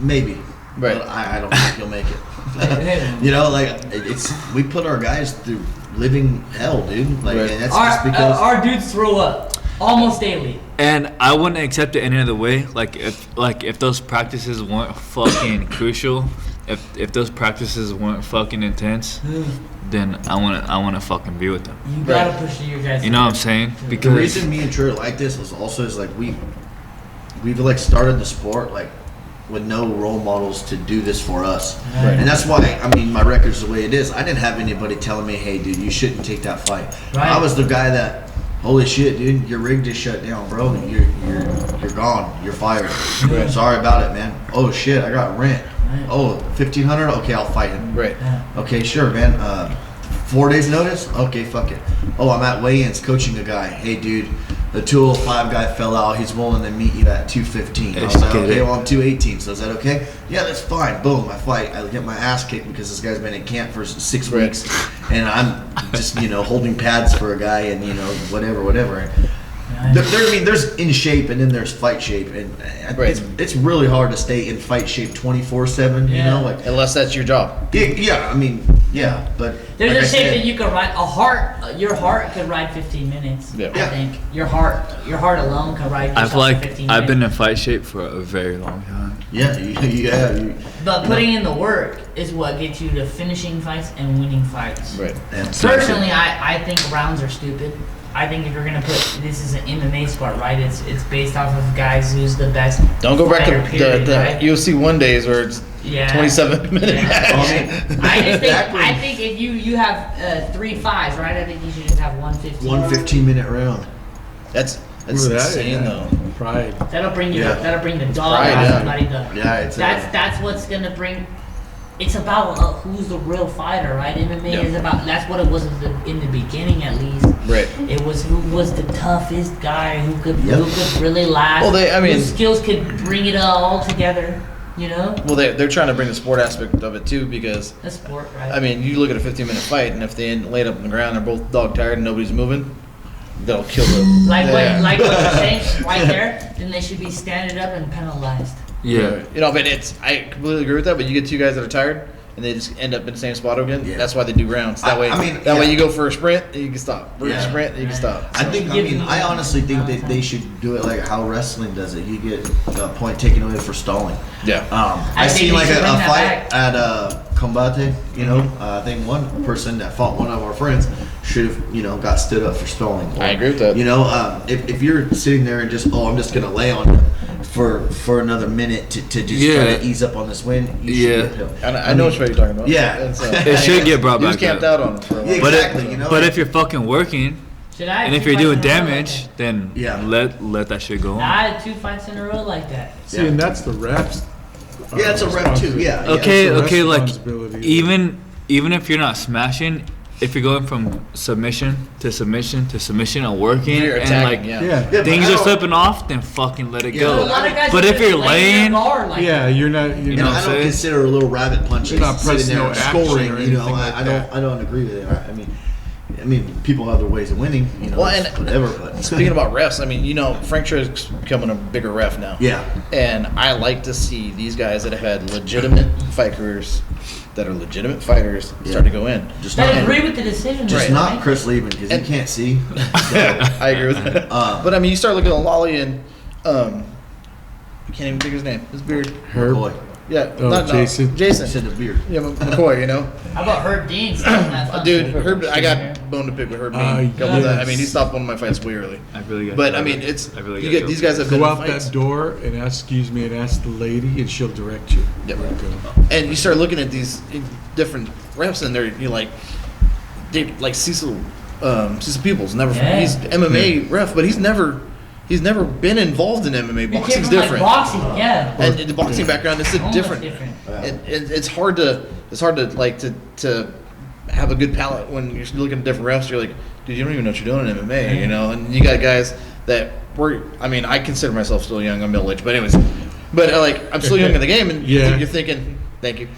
maybe. Right. But I don't think you'll make it. We put our guys through living hell, dude. Like, Right. and that's just our, because. our dudes throw up almost daily. And I wouldn't accept it any other way. Like if those practices weren't fucking crucial, if those practices weren't fucking intense, then I wanna fucking be with them. You gotta push your guys. You know what I'm saying? The Because reason me and Troy like this is like we've like started the sport like with no role models to do this for us, Right. and that's why my record's the way it is. I didn't have anybody telling me, "Hey, dude, you shouldn't take that fight." Right. I was the guy that, holy shit, dude, your rig just shut down, bro. You're gone. You're fired. Right. Sorry about it, man. Oh shit, I got rent. Right. Oh, 1,500. Okay, I'll fight him. Right. Yeah. Okay, sure, man. 4 days notice? Okay, fuck it. Oh, I'm at weigh-ins coaching a guy. Hey, dude, the 205 guy fell out. He's willing to meet you at 215. I was like, okay, well, I'm 218, so is that okay? Yeah, that's fine. Boom, I fight. I get my ass kicked because this guy's been in camp for 6 Right. weeks, and I'm just, holding pads for a guy and, whatever. There's in shape and then there's fight shape, and Right. it's really hard to stay in fight shape 24/7. Yeah. Unless that's your job. Yeah, but There's like a I shape said, that you could ride. Your heart could ride 15 minutes. Yeah. I Yeah. think your heart alone could ride. I yourself feel like 15 I've been minutes. in fight shape for a very long time. yeah. But putting in the work is what gets you to finishing fights and winning fights. Right. Personally, I think rounds are stupid. I think if you're gonna put this is an MMA sport, right? It's based off of guys who's the best. Don't go back to fighter, period, the right? UFC 1 days where it's Yeah. 27-minute Yeah. match. I think if you have 3 5s, right? I think you should just have 115. 1 15-minute round. That's Look at that, insane yeah. though. Pride. That'll bring you. Yeah. That'll bring the dog pride, out yeah. of somebody. Yeah, That's what's gonna bring. It's about who's the real fighter, right? MMA Yeah. is about. That's what it was in the beginning, at least. Right. It was who was the toughest guy who could Yep. really last. Well, whose skills could bring it all together. You know, Well, they're trying to bring the sport aspect of it too, because the sport, right? I mean, you look at a 15-minute fight, and if they end laid up on the ground, they're both dog tired, and nobody's moving, they'll kill them. like Yeah. what you're saying right there. Then they should be standing up and penalized. Yeah. But I completely agree with that. But you get two guys that are tired, and they just end up in the same spot again. Yeah. That's why they do rounds. That way, yeah. you go for a sprint, and you can stop. For a Yeah. sprint, and you can stop. I honestly think that they should do it like how wrestling does it. You get a point taken away for stalling. Yeah. I think seen we like should a bring that fight back. at Combate. I think one person that fought one of our friends should have got stood up for stalling. I agree with that. If you're sitting there and just I'm just gonna lay on you for another minute to just try to ease up on this win. You should get hit. I know what you're talking about. Yeah. And so- It should get brought You back just camped up. out on it for a while. Yeah, But exactly. but if you're fucking working, Should I? have and if 2 you're fights doing in a row like damage, then Yeah. let that shit go that? on. I had 2 fights in a row like that. See, and that's the refs. Yeah, it's a rep too. Yeah. Okay, That's the okay, like responsibility. even if you're not smashing, if you're going from submission to submission to submission and working, You're and attacking, like yeah. Yeah. but things I are don't- slipping off, then fucking let it Yeah. go. A lot of guys But are if just you're laying laying, their guard like Yeah, that. you're not. You're And know I what I'm don't saying? consider a little rabbit punches You're not sitting pressing there no action scoring. or You know, anything like I that. don't agree with it. I mean, I mean, people have their ways of winning, you know, Well, and whatever. But speaking about refs, I mean, you know, Frank Trey's becoming a bigger ref now. yeah, And I like to see these guys that have had legitimate fight careers, that are legitimate fighters, start to go in. just That not, agree with the decision. just Right. not Chris Lieben because he And- can't see. So, I agree with that. But I mean, you start looking at Lolly and I can't even think of his name. His beard. Herb. boy, Yeah, Oh, Jason. said Jason. the beard. Yeah, McCoy. You know, How about Herb Dean? That dude. Herb. I got bone to pick with Herb. Dean. yes. I mean, he stopped one of my fights way early. I really got. But I mean, it's I really you got get these guys have been Go in out fights. that door and ask the lady, and she'll direct you. Yep. Where to go. And you start looking at these different refs, and you're like, like Cecil Peoples. Never. Yeah. He's MMA ref, but he's never been involved in MMA. Boxing's Like different. boxing, yeah. And the boxing background is Almost different. different. It's hard to like to have a good palate when you're looking at different refs. You're like, dude, you don't even know what you're doing in MMA, you know. And you got guys that I mean, I consider myself still young. I'm middle aged, but anyways, like I'm still young in the game, and Yeah. you're thinking, thank you.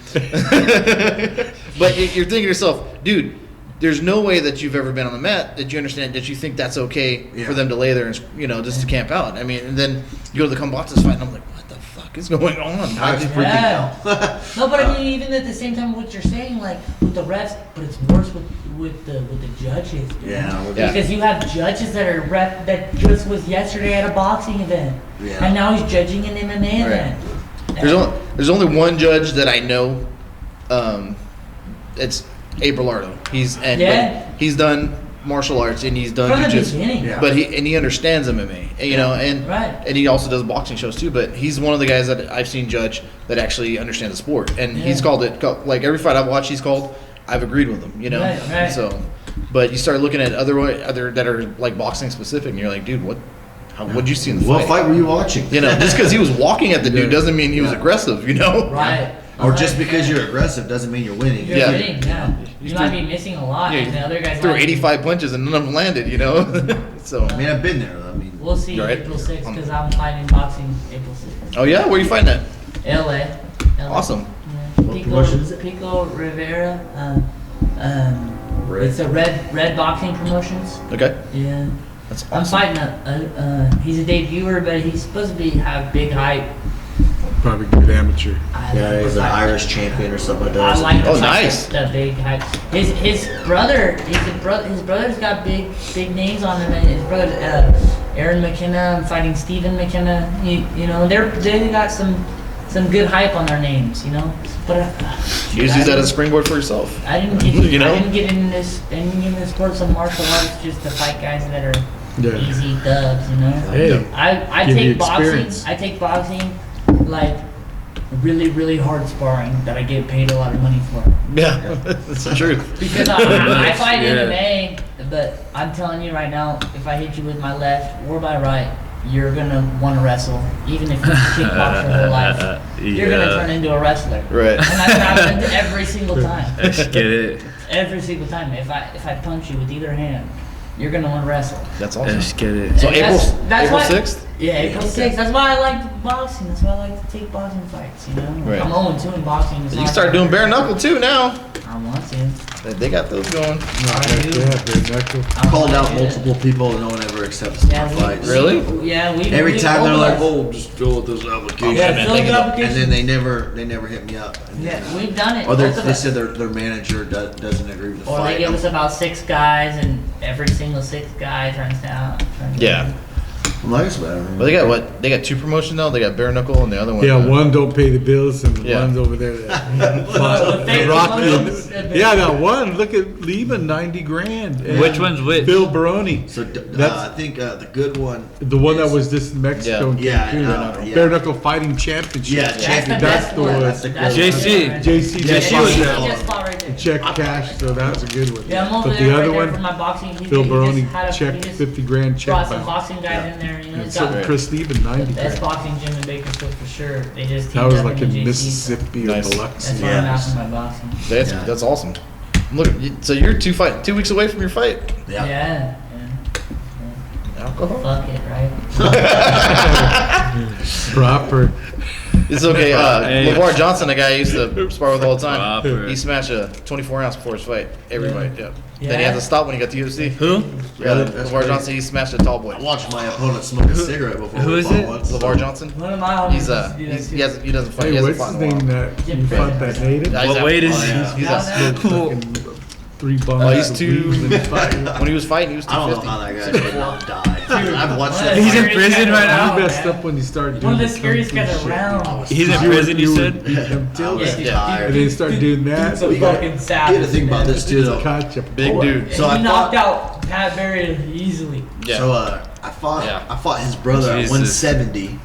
But you're thinking to yourself, dude. There's no way that you've ever been on the mat that you understand that you think that's okay Yeah. for them to lay there and, you know, just to camp out. I mean, and then you go to the Kambatas fight and I'm like, what the fuck is going on? That's freaking Yeah. No, but I mean, even at the same time, what you're saying, like with the refs, but it's worse with the judges. Dude. Yeah, with Yeah. Because you have judges that just was yesterday at a boxing event, Yeah. and now he's judging an MMA event. There's only one judge that I know. It's Abe Berlardo. He's done martial arts and he's done From the jiu-jitsu. beginning. Yeah. But he understands MMA, you know, and Right. and he also does boxing shows too. But he's one of the guys that I've seen judge that actually understands the sport, and he's Yeah. called it like every fight I've watched. He's called. I've agreed with him, you know. Right. So, but you start looking at other that are like boxing specific, and you're like, dude, what'd you see in the What fight? fight were you watching? You know, just because he was walking at the dude Yeah. doesn't mean he was aggressive, you know. Right. Or just because you're aggressive doesn't mean you're winning. You're Yeah. winning, yeah. You might be missing a lot, Yeah, and the other guys threw might be- 85 punches and none of them landed, you know. So. I mean, I've been there. I mean, We'll see You all right? April 6th because I'm fighting boxing April 6th. Oh yeah, where you find that? LA. Awesome. Yeah. What promotion is it? Pico Rivera. It's a red boxing promotions. Okay, Yeah. that's I'm awesome. fighting he's a debuter, but he's supposed to have big hype. Probably good amateur. yeah, he's an Irish champion or something like that. I like Oh, the fight, nice. the big hype. His brother's got big names on him, and his brother Aaron McKenna. I'm fighting Stephen McKenna. You know, they got some good hype on their names. You know, but You just use that as a springboard for yourself. I didn't get You know? I didn't get in this sports of martial arts just to fight guys that are Yeah. easy dubs. You know. Hey, I give you take boxing. experience. I take boxing like really hard sparring that I get paid a lot of money for. Yeah, that's the truth. Because I fight Yeah. MMA, but I'm telling you right now, if I hit you with my left or my right, you're gonna want to wrestle. Even if you kickbox your whole life, you're gonna turn into a wrestler. Right. And that's what happens every single time. Let's get it. Every single time. If I punch you with either hand, you're gonna want to wrestle. That's awesome. Let's get it. So And April that's April why- 6th. Yeah, April 6th. That's why I like boxing. That's why I like to take boxing fights. You know, Right. I'm 0-2 in boxing. It's You not start that doing bare hard. knuckle too now. I want to. They got those going. I do. Yeah, bare knuckle. I called out Yeah. multiple people and no one ever accepts my Yeah, fights. Really? Yeah, we. Every we time they're both like, of us. "Oh, just fill out this application," Yeah, man, fill think the about- and application. then they never hit me up. And Yeah, then, we've done it. or both of they us. said their manager doesn't agree with the Or fight. they give us about 6 guys, and every single 6 guy turns down. Yeah. I'm like, it's better. Well, they got what? They got 2 promotions now. They got bare knuckle and the other one. Yeah, one don't pay the bills and Yeah. one's over there. The fake Rocky. promotions. Yeah, that one. Look at Lehman, 90 grand. And Which one's which? Phil Baroni. So That's- I think the good one. The one that is- was this in Mexico. in Yeah, Cancun. yeah. Bare knuckle fighting championship. Yeah, That's the champion. That's best the one. one. That's the JC. one. JC Yeah, just she fought was that. there. Just fought right there. Check cash, so that was a good one. Yeah, I'm over But there the right other there one, for my boxing. Phil Baroni he checked just 50 grand check. brought some by- boxing guys in there. You know, And he's so got Chris Stephen, the 90 best grand. boxing gym in Bakersfield for sure. They just That teamed was up like in in JC, so Mississippi or Nice. Biloxi. That's why I'm after my boxing. That's awesome. Look, so you're 2 weeks away from your fight. Yeah. Yeah. Alcohol. Fuck it, right? Proper. It's okay. Hey. LeVar Johnson, the guy I used to spar with all the time, Proper. he smashed a 24 ounce before his fight. Every fight, yeah. Yeah. Then he had to stop when he got to UFC. Who? Yeah, That's LeVar crazy. Johnson, he smashed a tall boy. I watched my opponent smoke a cigarette before Who we is fought it? once. LeVar Johnson. One of my homies. He's he doesn't fight. Hey, he hasn't what's his fought in a name while. that you fought that native? Yeah, he's What out. weight is Oh, he? yeah. He's out. Fucking 3 bums. Oh, he's of two- weed and fighting. When he was fighting, he was I don't know 250. how that guy did not die. I've watched that. He's in fight. prison right now? You messed up when you started doing One of the the scariest kung fu guys shit. around. He's in prison, you said? I was Yeah. tired. And then you start doing that. So You gotta- fucking You savage. gotta think about man. this too, though. Gotcha. Big dude. And So he I knocked fought- out Pat very easily. Yeah. So I fought his brother at Jesus. 170,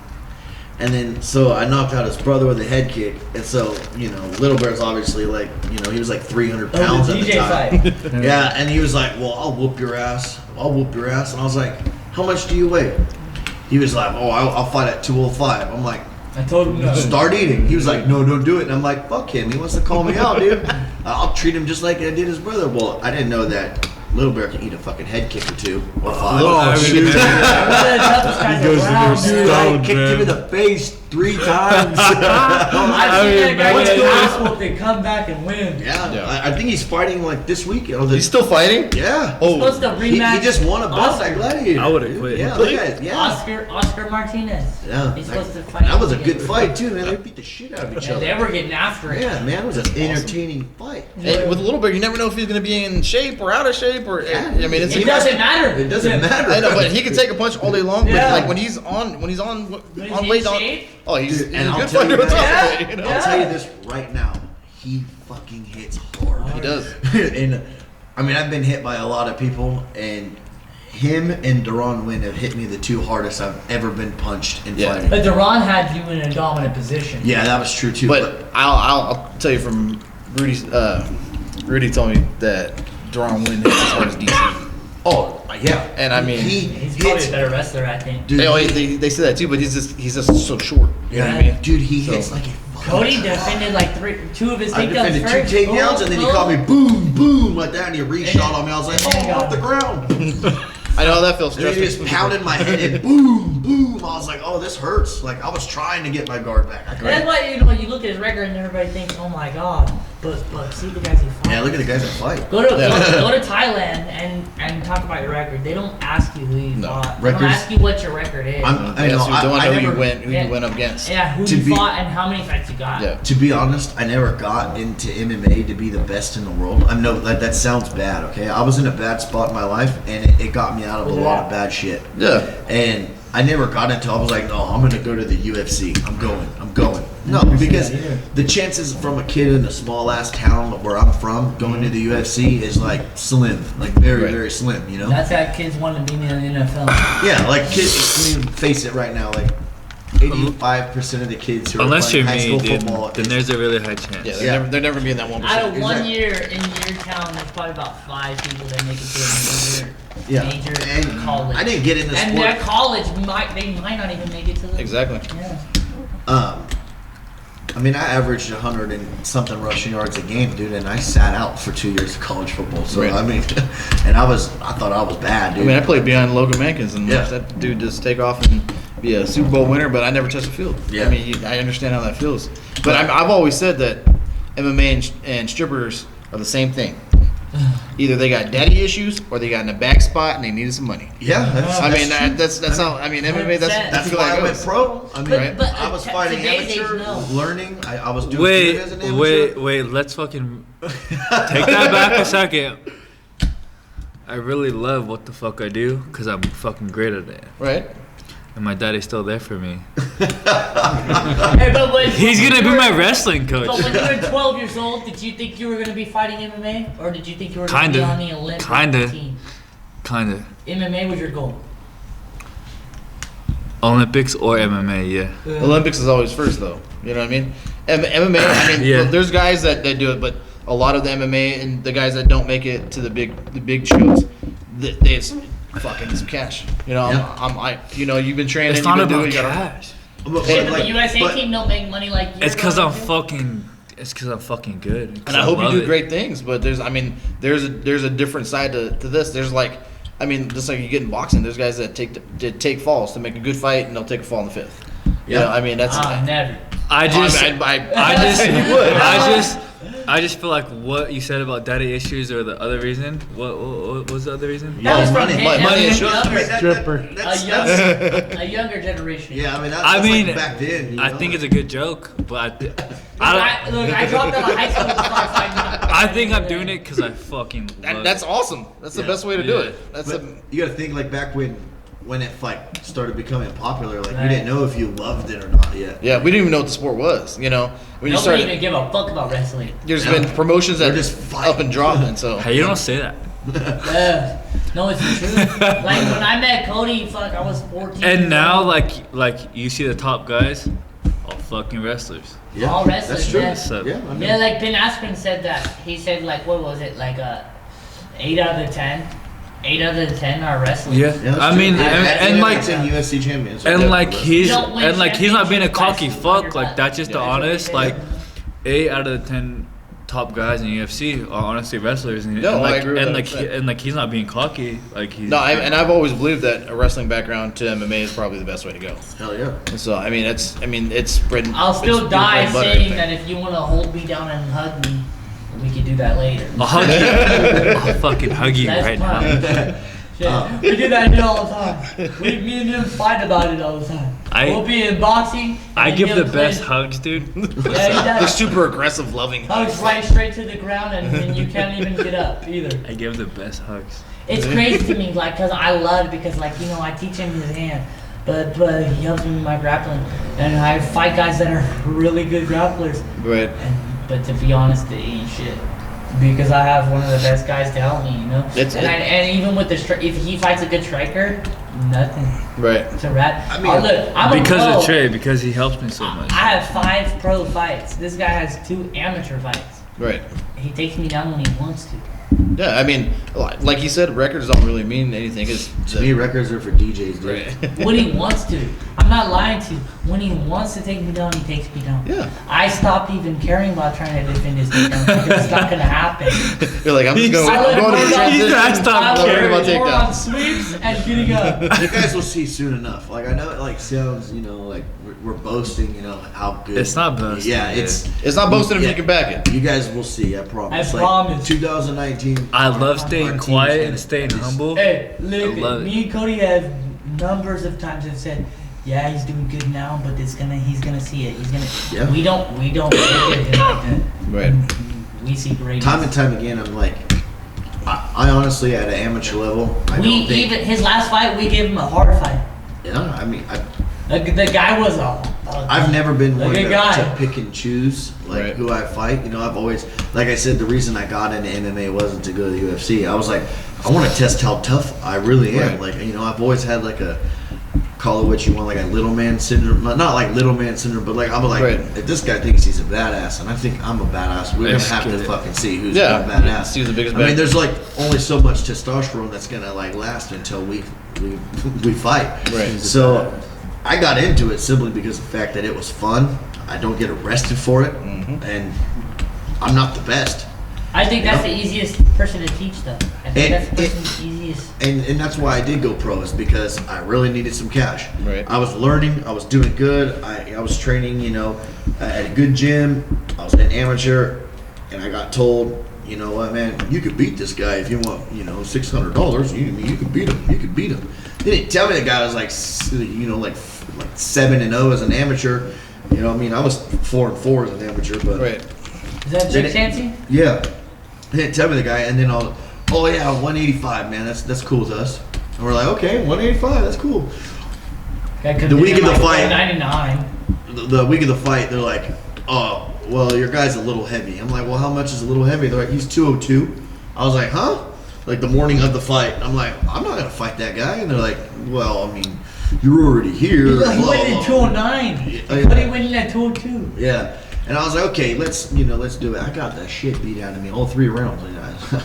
and then so I knocked out his brother with a head kick, and so Little Bear's obviously like he was like 300 pounds Oh, the at the DJ time. fight. Yeah, and he was like, "Well, I'll whoop your ass. I'll whoop your ass," and I was like, "How much do you weigh?" He was like, "Oh, I'll fight at 205." I'm like, I told him no. "Start eating." He was like, "No, don't do it." And I'm like, "Fuck him. He wants to call me out, dude. I'll treat him just like I did his brother." Well, I didn't know that Little Bear can eat a fucking head kick or 2 or 5. Oh, shoot. One of the toughest guys He goes in around, there dude. stoned, kicked him in man. the face 3 times. I've seen that guy what's get his going ass on? whooped and come back and win. Yeah, Yeah. I think he's fighting like this weekend. He's still fighting? Yeah. Oh, Supposed to He rematch. just won a belt at Oscar. Gladiator. I would've dude. quit. Yeah, Really? look at it. Yeah. Oscar Martinez. Yeah. He's supposed to fight. That was a again. good fight too, man. They beat the shit out of each And other. they were getting after it. Yeah, man, it was an entertaining fight. Hey, with a little bit, you never know if he's going to be in shape or out of shape. Or Yeah. I mean, it's It doesn't matter. It doesn't matter. I know, but he can take a punch all day long. Yeah. But like when he's on When he's in weight, shape? oh, he's Dude, he's and a I'll good tell fighter you on top that- of it. You know? I'll tell you this right now. He fucking hits hard. He does. And I mean, I've been hit by a lot of people, and him and Deron Wynn have hit me the 2 hardest I've ever been punched in Yeah. fighting. But Duran had you in a dominant position. Yeah, that was true too. But I'll tell you from Rudy's. Rudy told me that Deron Wynn hits as hard as DC. oh yeah, And I mean, He's probably a better wrestler, I think. dude. they say that too, but he's just so short. You know what I Yeah, mean? dude, he So- hits like a Cody fucking defended like 2 of his I takedowns defended first. 2 takedowns, and then he called me boom, boom, like that, and he reshot on me. I was like, And then oh, he off the got- ground. I know how that feels. And then he just pounded my head and boom, boom. I was like, oh, this hurts. Like, I was trying to get my guard back. I That's couldn't. why you look at his record and everybody thinks, oh my god. But see the guys he fought. Yeah, look at the guys that fight. Go to Thailand and talk about your record. They don't ask you who you No. fought. They don't Records- ask you what your record is. They want to know who you went up against. Yeah, who To you be- fought and how many fights you got. Yeah. To be honest, I never got into MMA to be the best in the world. I know that sounds bad, okay? I was in a bad spot in my life, and it got me out of a lot of bad shit. Yeah. And I never got into. I was like, no, I'm gonna go to the UFC. I'm going. No, because the chances from a kid in a small ass town where I'm from going to the UFC is like slim, like very Right. very slim. You know? That's how kids want to be in the NFL. Yeah, like kids. I mean, face it right now, like 85% of the kids who are Unless playing you're high me, school dude, football. then there's a really high chance. Yeah, Yeah. they're never being that 1%. Out of one Exactly. year in your town, there's probably about 5 people that make it to a Yeah. major And college. I didn't get into and sport. that college might not even make it to the Exactly. Yeah. I mean, I averaged 100 and something rushing yards a game, dude, and I sat out for 2 years of college football. So Right. I mean, and I thought I was bad, I dude. mean, I played behind Logan Mankins and Yeah. watched that dude just take off and be a Super Bowl winner, but I never touched the field. Yeah. I mean, I understand how that feels. But I've always said that MMA and strippers are the same thing. Either they got daddy issues or they got in a back spot and they needed some money. Yeah, I mean, that's how. I mean, MMA. That's 100%. why I that went goes. pro. I mean, But I was t- fighting today's age, amateur, no. learning. I was doing good as an amateur. Wait, let's fucking take that back a second. I really love what the fuck I do because I'm fucking great at it. Right. And my daddy's still there for me. Hey, but when, He's when gonna you be were- my wrestling coach. But when you were 12 years old, did you think you were going to be fighting MMA? Or did you think you were going to Kinda. be on the Olympic Kinda. team? Kinda. MMA was your goal. Olympics or MMA, yeah. Olympics is always first, though. You know what I mean? MMA. I mean, Yeah. there's guys that do it, but a lot of the MMA and the guys that don't make it to the big shows, they it's fucking some cash. You know, Yeah. you've been training. It's not you've been about doing, you gotta- cash. But, Shit, like, the USA but- team don't make money like you. It's because I'm fucking. It's because I'm fucking good. 'Cause And I hope you love do it. great things, but there's a different side to this. There's like, I mean, just like you get in boxing, there's guys that take falls to make a good fight, and they'll take a fall in the 5th. You know, I mean, that's. Never. I just would. I just feel like what you said about daddy issues or the other reason. What was the other reason? That was from money. him. Money That's and younger. Stripper. A younger generation. Yeah, I mean, that's I mean, like back then. I think it's a good joke, but I dropped out of high school to start fighting. I think I'm doing it because I fucking love That's it. awesome. That's the best way to do it. That's But you gotta think like back when it like started becoming popular, like Right. you didn't know if you loved it or not yet. yeah. We didn't even know what the sport was. You know, when you Nobody started, even give a fuck about wrestling. there's been promotions that They're just up and dropping. So Hey, you don't say that. No, it's the truth. Like when I met Cody, fuck, I was 14. And years now, old. like you see the top guys, all fucking wrestlers. Yeah, All wrestlers, that's true. yeah. So, Yeah, I mean, Yeah, like Ben Askren said that. He said like, what was it? Like 8 out of 10. 8 out of 10 are wrestlers. yeah. that's I true. mean, Yeah, and like. 10 UFC champions. And like he's You don't win and like he's not being a cocky championships by fuck. Like that's just the Yeah. honest. Like 8 out of the 10 top guys in UFC are honestly wrestlers. And, No, and I like agree with and that like 100%. and like he's not being cocky. Like he's no, and I've always believed that a wrestling background to MMA is probably the best way to go. Hell yeah. And so I mean, it's bread. I'll still it's die bread and butter, I saying think. that if you want to hold me down and hug me, we could do that later. I'll hug you. I'll fucking hug you That's right fine. now. Shit, we do that here all the time. Me and him fight about it all the time. We'll be in boxing. I and give he'll the best clinch. hugs, dude. Yeah, he They're does. super aggressive, loving. Hugs right straight to the ground, and you can't even get up either. I give the best hugs. It's crazy to me, like, cause I love it because, like, you know, I teach him his hand, but he helps me with my grappling, and I fight guys that are really good grapplers. Right. But to be honest, it ain't shit. Because I have one of the best guys to help me, you know. And even with if he fights a good striker, nothing. Right. It's a wrap. I mean, look, I'm Because a pro. of Trey, because he helps me so much. I have 5 pro fights. This guy has 2 amateur fights. Right. He takes me down when he wants to. Yeah, I mean, like you said, records don't really mean anything. To me, records are for DJs, dude. right. When he wants to. I'm not lying to you. When he wants to take me down, he takes me down. Yeah. I stopped even caring about trying to defend his takedown because it's not going to happen. You're like, I'm just going I to learned transition. I stopped I caring learned about more takedowns. on sweeps and getting up. You guys will see soon enough. Like I know it like sounds, you know, like we're boasting, you know, how good. It's not boasting, Yeah, dude. It's not boasting if you can back it. You guys will see. I promise. I promise. 2019. I love our staying team's quiet gonna and staying be- humble. Hey, I look, love me and Cody have numbers of times have said, yeah, he's doing good now, but he's gonna see it. Yeah. We don't look at him like that. Right. We see greatness. Time and time again, I'm like, I honestly, at an amateur level, I We don't think. even his last fight, we gave him a hard fight. Yeah, I mean, The guy was I've never been a one good guy. to pick and choose like Right. who I fight. You know, I've always, like I said, the reason I got into MMA wasn't to go to the UFC. I was like, I want to test how tough I really am. Right. Like, you know, I've always had like a, call it what you want, like a little man syndrome. Not like little man syndrome, but like I'm like, Right. if this guy thinks he's a badass, and I think I'm a badass, we're Let's gonna have get to it. fucking see who's Yeah. more badass. See who's the biggest I mean, bad- there's like only so much testosterone that's gonna like last until we fight. Right. So I got into it simply because of the fact that it was fun. I don't get arrested for it, and I'm not the best. I think that's the easiest person to teach, though. I think that's the person's easiest. And that's why I did go pro, is because I really needed some cash. Right. I was learning, I was doing good, I was training, you know, at a good gym, I was an amateur, and I got told, you know what, man, you could beat this guy if you want, you know, $600. You could beat him. You could beat him. They didn't tell me the guy was like, you know, like 7-0 as an amateur. You know, I mean, I was 4-4 as an amateur, but Right. Is that Did Chick it- Chancy? yeah, they didn't tell me the guy, and then oh yeah, 185, man, that's cool with us. And we're like, okay, 185, that's cool. The week of the fight- 99. The week of the fight, they're like, oh, well, your guy's a little heavy. I'm like, well, how much is a little heavy? They're like, he's 202. I was like, huh? Like the morning of the fight, I'm like, I'm not gonna fight that guy. And they're like, well, I mean, you're already here. He blah, went blah, in blah. 209. Yeah. But he went in at 202. Yeah. And I was like, okay, let's do it. I got that shit beat out of me all 3 rounds. And I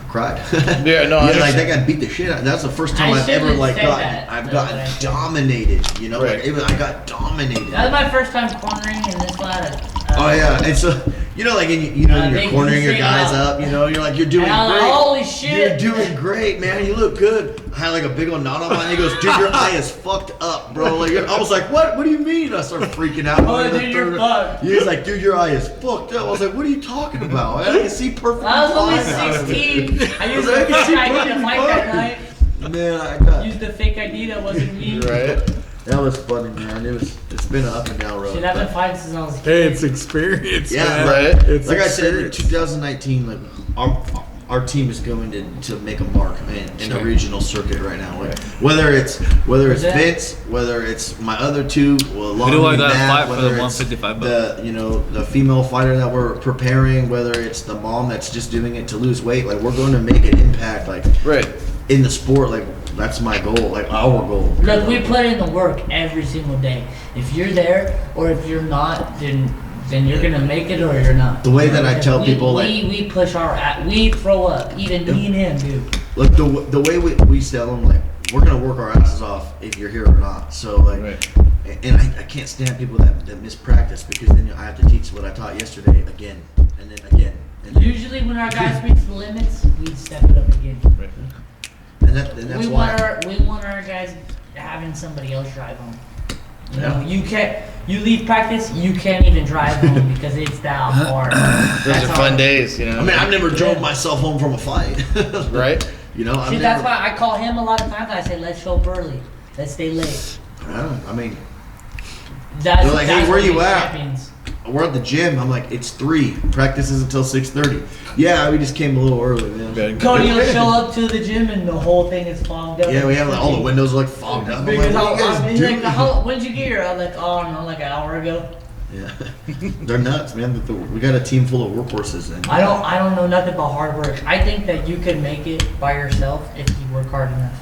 cried. Yeah, no, I Yeah, like understand. that guy beat the shit out. That's the first time I I've ever shouldn't like say gotten. that, I've though, gotten but I should. dominated. You know, Right. like even I got dominated. That was my first time cornering in this lad. Oh yeah, and so You know, like you're they cornering your say guys no. up. You know, you're like, you're doing And I'm great. like, holy shit. You're doing great, man. You look good. I had like a big old knot on mine. He goes, dude, your eye is fucked up, bro. Like, I was like, what? What do you mean? I started freaking out. Oh, dude, you're fucked. He was like, dude, your eye is fucked up. I was like, what are you talking about? I can see perfectly. I was only fine. 16. I used I the can fake see ID to perfectly fight that fine. night. Man, I got. Used the fake ID that wasn't me. Right. That was funny, man. It's been an up and down road. Shit, I've been but- fighting since I was a Hey, kid. it's experience. Yeah, man. right. It's Like I said, in experience. 2019, like our team is going to make a mark in the regional circuit right now. Like, whether it's that? Vince, whether it's my other two, well, Who do I Lonnie, gotta Matt, fight for the whether it's 155 belt? the female fighter that we're preparing, whether it's the mom that's just doing it to lose weight, like we're going to make an impact, like Right. in the sport. Like that's my goal, like our goal. Look, we put in the work every single day. If you're there or if you're not, then you're gonna make it or you're not. The way that I tell people, we push we throw up, even me and him, dude. like the way we tell them, like we're gonna work our asses off if you're here or not. So like, Right. and I can't stand people that miss practice, because then I have to teach what I taught yesterday again and then again. And then, Usually when our guys reach the limits, we step it up again. Right. and that's We why. want our guys having somebody else drive home. You Yeah. know, you leave practice, you can't even drive home because it's that hard. Those are fun days, you know. I mean, I've never drove myself home from a fight. Right. You know, I've See, never. that's why I call him a lot of times. I say, let's show up early. Let's stay late. I mean, That's, They're like, hey, that's where what you makes at? champions. we're at the gym. I'm like, it's 3. Practice is until 6:30. Yeah, we just came a little early, man. Good. Cody will show up to the gym and the whole thing is fogged up. Yeah, we have like, all the windows are like fogged up. I'm like, Because what are you guys he's doing? like, when'd you get here? I'm like, oh no, like an hour ago. Yeah, they're nuts, man. We got a team full of workhorses. And I don't know nothing about hard work. I think that you could make it by yourself if you work hard enough.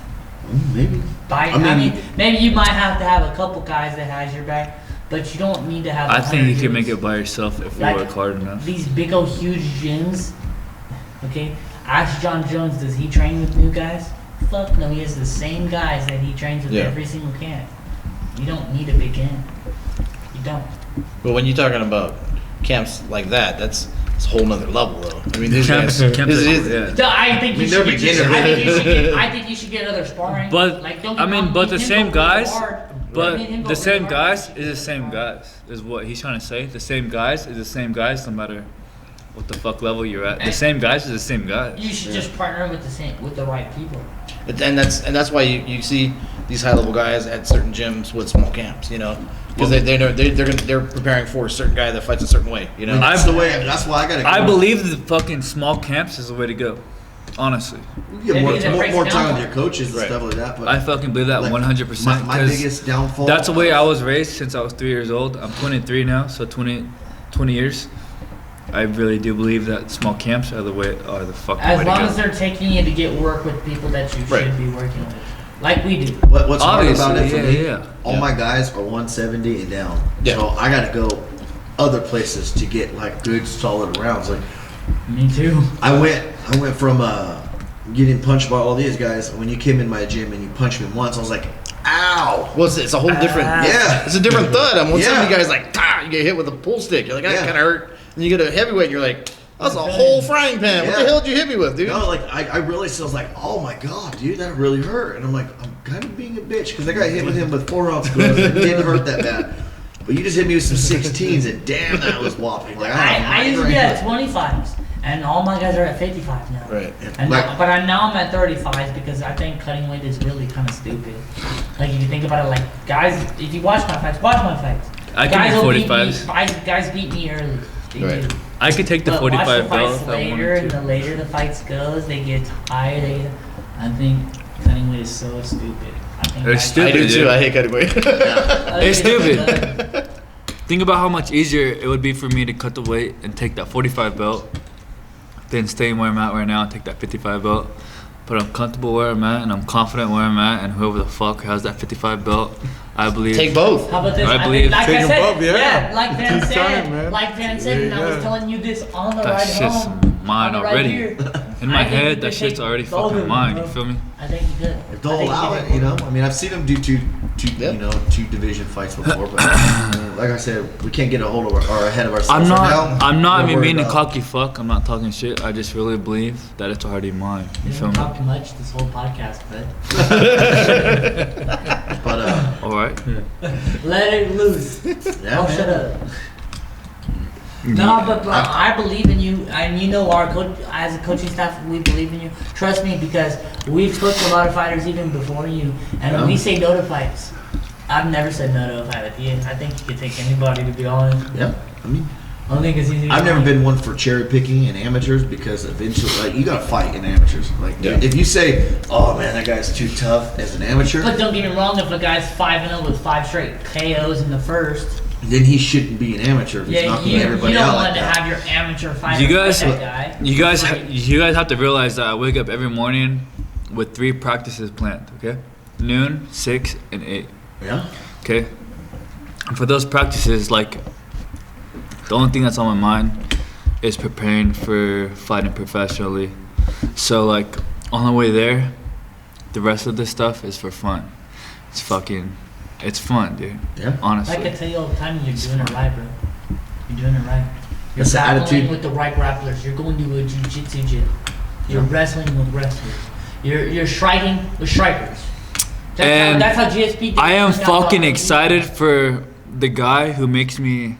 Maybe. I mean, maybe you might have to have a couple guys that has your back, but you don't need to have. I think 100 you can dudes. make it by yourself if you Like, work hard enough. These big old huge gyms. Okay, ask John Jones. Does he train with new guys? Fuck no, he has the same guys that he trains with Yeah. every single camp. You don't need a big camp. You don't. But when you're talking about camps like that, it's a whole nother level, though. I mean, these Camps- guys. camps this are- is- yeah. So I think you they're should. beginners. I think you should get other sparring. But like, don't I get mean, wrong, but me the and same him go guys, hard. but Me and him go the same hard. guys is the same guys. Is what he's trying to say. The same guys is the same guys, no matter what the fuck level you're at. The same guys is the same guys. You should just partner with the right people. And that's why you see these high level guys at certain gyms with small camps, you know, because they're preparing for a certain guy that fights a certain way, you know. That's the way. That's why I gotta. I believe the fucking small camps is the way to go. Honestly, you get more, Maybe that more, breaks more down time with more. your coaches and Right. stuff like that. But I fucking believe that like, 100%. My 'cause biggest downfall. that's the way I was raised since I was 3 years old. I'm 23 now, so 20 years. I really do believe that small camps are the fucking way As to long go. as they're taking you to get work with people that you Right. should be working with, like we do. What's hard about it for Obviously, me? yeah. All Yeah. my guys are 170 and down. Yeah. So I gotta go other places to get like good solid rounds. Like Me too. I went from getting punched by all these guys. When you came in my gym and you punched me once, I was like, ow. Well, it's a whole different. Yeah. It's a different thud. And when some of Yeah. you guys like, you get hit with a pull stick. You're like, that Yeah. kind of hurt. And you get a heavyweight. You're like, that's a whole frying pan. What the Yeah. hell did you hit me with, dude? No, like I realized I was like, oh my god, dude, that really hurt. And I'm like, I'm kind of being a bitch because I got hit with him with 4-ounce gloves. It didn't hurt that bad. But you just hit me with some 16s and damn, that was whopping. Like I used to be at 25s, and all my guys are at 55 now. Right. And Like- now I'm at 35s because I think cutting weight is really kind of stupid. Like if you think about it, like guys, if you watch my fights, I can guys do will beat 45s. me. Guys beat me early. They Right. do. I could take the But watch 45 the belt fights if I later, wanted and to. the later the fights goes, they get tired. I think cutting weight is so stupid. I think It's guys- stupid. I do too. dude. I hate cutting weight. I think It's stupid. dumb. Think about how much easier it would be for me to cut the weight and take that 45 belt than staying where I'm at right now and take that 55 belt. But I'm comfortable where I'm at and I'm confident where I'm at, and whoever the fuck has that 55 belt, I believe. Take both. How about this? I believe- like Take I 'em said, both, yeah. like Van Take said, time, man. like Van said, and I was Yeah. telling you this on the That ride shit's home. mine on the ride already. here. In my I think head, you that could shit's take already both of fucking them, mine. bro. You feel me? I think you could. If they'll allow it, you know. I mean, I've seen them do two division fights before. But like I said, we can't get a hold of or ahead of ourselves. I'm not we're even being a worried cocky fuck. I'm not talking shit. I just really believe that it's already mine. You You feel don't me? talk too much this whole podcast, bud. But All right. Let it loose. yeah, Oh, man. shut up. No, but I believe in you, and you know our coach, as a coaching staff, we believe in you. Trust me, because we've spoken to a lot of fighters even before you, and when we say no to fights, I've never said no to a fight with you. I think you could take anybody, to be honest. Yeah, I mean, Only because he's. I've never been one for cherry picking in amateurs because eventually, like, you gotta fight in amateurs. Like, if you say, "Oh man, that guy's too tough" as an amateur, But don't get me wrong, if a guy's 5-0 with 5 straight KOs in the first, then he shouldn't be an amateur. If he's knocking you everybody don't out want like to that. have your amateur fighter You guys, fight that guy. you guys have to realize that I wake up every morning with 3 practices planned. Okay, noon, 6, and 8. Yeah. Okay, and for those practices, like, the only thing that's on my mind is preparing for fighting professionally. So, like, on the way there, the rest of this stuff is for fun. It's fun, dude. Yeah. Honestly. I can tell you all the time, you're doing it right, bro. You're doing it right. You're That's the grappling attitude. with the right grapplers. You're going to a jiu-jitsu gym. You're wrestling with wrestlers. You're striking with strikers. And that's how GSP gets I am pushed out fucking by- excited for the guy who makes me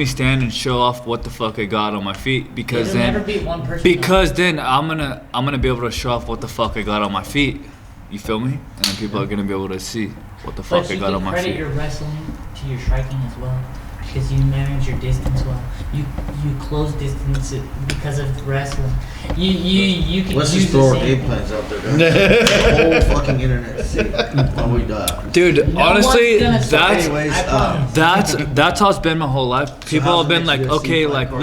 stand and show off what the fuck I got on my feet, because It'll never then beat one person. I'm gonna be able to show off what the fuck I got on my feet. You feel me? And then people are gonna be able to see what the fuck But I you got can on my credit feet. your wrestling to your striking as well, because you manage your distance well. You close distance because of wrestling. You can Let's use just throw the our same- game plans out there, guys. The whole fucking internet to see while we die. Dude, No honestly, one's gonna stop that's Anyways, I promise. that's how it's been my whole life. People how's have been the like, next UFC okay, fight like, card?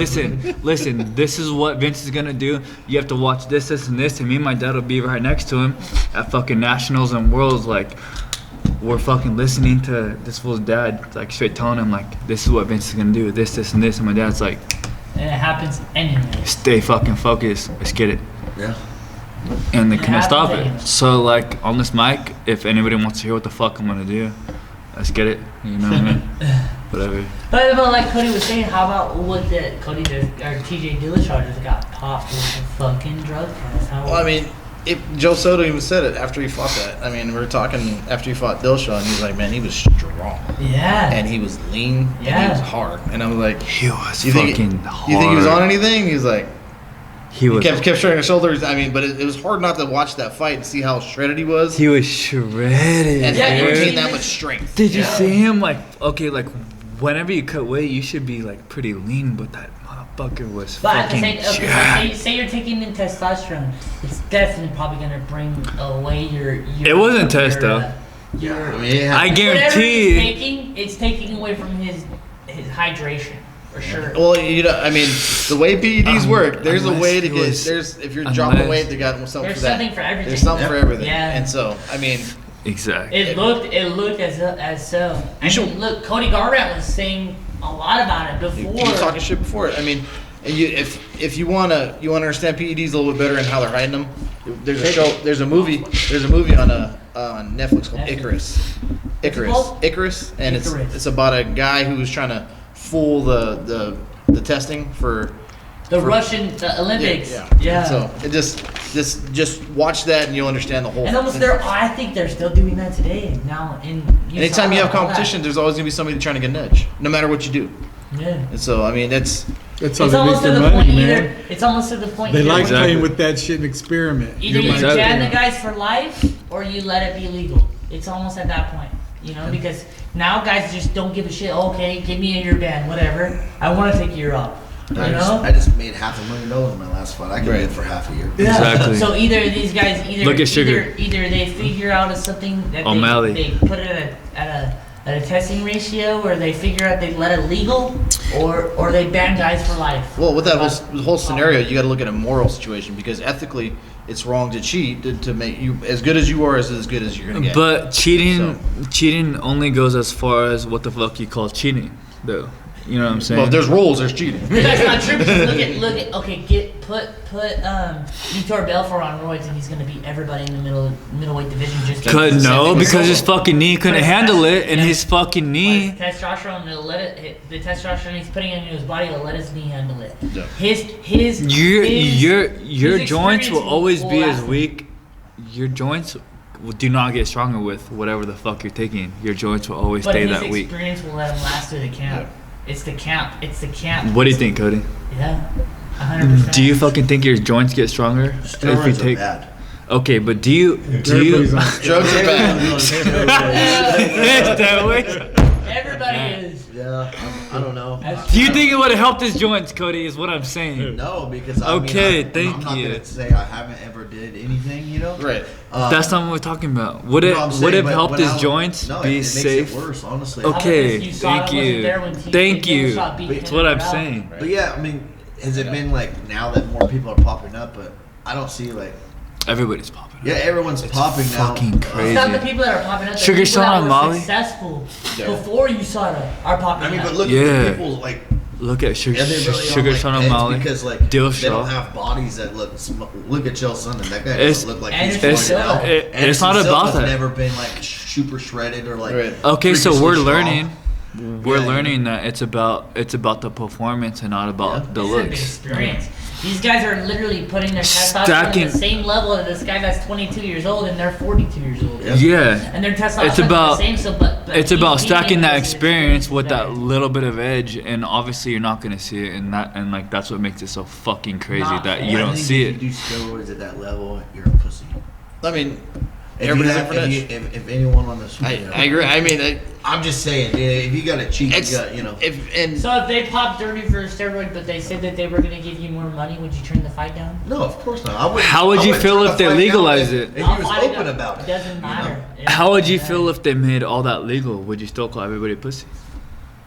listen, this is what Vince is gonna do. You have to watch this, and this, and me and my dad will be right next to him at fucking nationals and worlds. Like, we're fucking listening to this fool's dad, like, straight telling him, like, this is what Vince is gonna do, this, and this, and my dad's like, And it happens anyway. stay fucking focused, let's get it. Yeah. And they It couldn't stop happens it. anyway. So, like, on this mic, if anybody wants to hear what the fuck I'm gonna do, let's get it. You know what I mean? Whatever. But like Cody was saying, how about what the Cody does, or TJ Dillashaw just got popped with a fucking drug test? How? Well, I mean, Joe Soto even said it after he fought that. I mean, we were talking after he fought Dillashaw, and he was like, man, he was strong. Yeah. And he was lean, and he Yeah. was hard. And I was like, He was you think, fucking hard. you think he was on anything? He was like, He was. kept shrugging his shoulders. I mean, but it was hard not to watch that fight and see how shredded he was. He was shredded. And Yeah, he dude. retained that much strength. Did you see him? Like, okay, like, whenever you cut weight, you should be like pretty lean, but that motherfucker was But at the fucking same, okay, jacked. say you're taking in testosterone, it's definitely probably gonna bring away your. It wasn't test, though. Your, I mean, it I happened. guarantee. Whatever it's taking away from his hydration for sure. Well, you know, I mean, the way PEDs work, there's a way to unless it get. was- There's if you're dropping unless- weight, they got something There's for that. something for everything. There's something for everything. Yeah. And so, I mean, Exactly. It looked as so. I should- mean, look, Cody Garbrandt was saying a lot about it he before. was talking shit before it. I mean, and if you wanna understand PEDs a little bit better and how they're hiding them, there's a show, there's a movie on Netflix called Netflix. Icarus. called? Icarus, and Icarus. it's about a guy who was trying to fool the testing for The Olympics. yeah. So it just watch that and you'll understand the whole. And almost I think they're still doing that today. Now Anytime you have competition, there's always gonna be somebody trying to get an edge, no matter what you do. Yeah. And so I mean that's That's how It's they make almost to their the money, point man. it's almost to the point They either like Exactly. playing with that shit and experiment. either you Exactly. ban the guys for life or you let it be legal. It's almost at that point. You know, because now guys just don't give a shit. Okay, give me a year ban, whatever. I want to take a year off. You know? I just made $500,000 in my last fight. I could Right. live for half a year. Yeah. Exactly. So either these guys Look at Sugar. either they figure out something that O'Malley. they put it at a testing ratio, or they figure out they let it legal, or they ban guys for life. well with that whole scenario, you got to look at a moral situation because ethically, it's wrong to cheat to make you as good as you are as good as you're gonna get. But cheating only goes as far as what the fuck you call cheating, though. You know what I'm saying? Well, if there's rules, there's cheating. But that's not true because look at okay, put Vitor Belfort on roids and he's gonna beat everybody in the middleweight division just because his fucking knee couldn't handle it, and his fucking knee. Testosterone, the testosterone he's putting into his body will let his knee handle it. Yeah. Your his joints will experience always be will as last weak. Your joints do not get stronger with whatever the fuck you're taking. Your joints will always stay that weak. But his experience will let him last through the camp. Yeah. It's the camp. What do you think, Cody? Yeah, 100%. Do you fucking think your joints get stronger Steroids are bad. Okay, but do you? Everybody's on Drugs are bad. Everybody is. Yeah, I don't know. Do you think it would have helped his joints, Cody? Is what I'm saying. No, because Okay, I'm thank not you. gonna say I haven't ever did anything, you know. Right. That's not what we're talking about. Would it No, I'm would saying, have but helped when his I- joints no, be it safe? makes it worse, honestly. Okay, You saw thank it, wasn't you. there when Thank T.J. you. Dillashaw beat That's what I'm him out. saying. But yeah, I mean, has it been like now that more people are popping up? But I don't see like. Everybody's popping. Yeah, everyone's popping now. fucking crazy. It's not the people that are popping up. The Sugar people Sean that and were Molly? successful Yeah. before USADA are popping I mean, up. but look Yeah. at the people like. Look at Sugar Yeah, they really Sugar are, Sean like, and heads Molly. because like Dillashaw. they don't have bodies that look. Look at Chael Sonnen. That guy It's- doesn't look like and he's it's pointed out. it's Anderson not Silva's about that. Never been like super shredded or like. Right. Okay, so freakishly we're strong. learning. We're Yeah. learning that it's about the performance and not about Yeah. the This is an looks. experience. These guys are literally putting their testosterone Stacking- at the same level as this guy that's 22 years old and they're 42 years old. Yeah. Yeah. And their testosterone It's is about- the same. So, but It's he's about beating stacking that because his experience with is that better. little bit of edge, and obviously you're not gonna see it, and like that's what makes it so fucking crazy Not that fair. you I don't think see if it. you do steroids at that level, you're a pussy. I mean, If, you everybody's have, different if, edge. you, if anyone on this, I agree. I mean, I'm just saying, if you got to cheat, it's you got, you know. So if they popped dirty for a steroid, but they said that they were going to give you more money, would you turn the fight down? No, of course not. I wouldn't, How would I you wouldn't feel turn if the they fight down legalized if- it? If I'll he was fight open it. about it. It doesn't you know? matter. How would you feel if they made all that legal? Would you still call everybody pussy?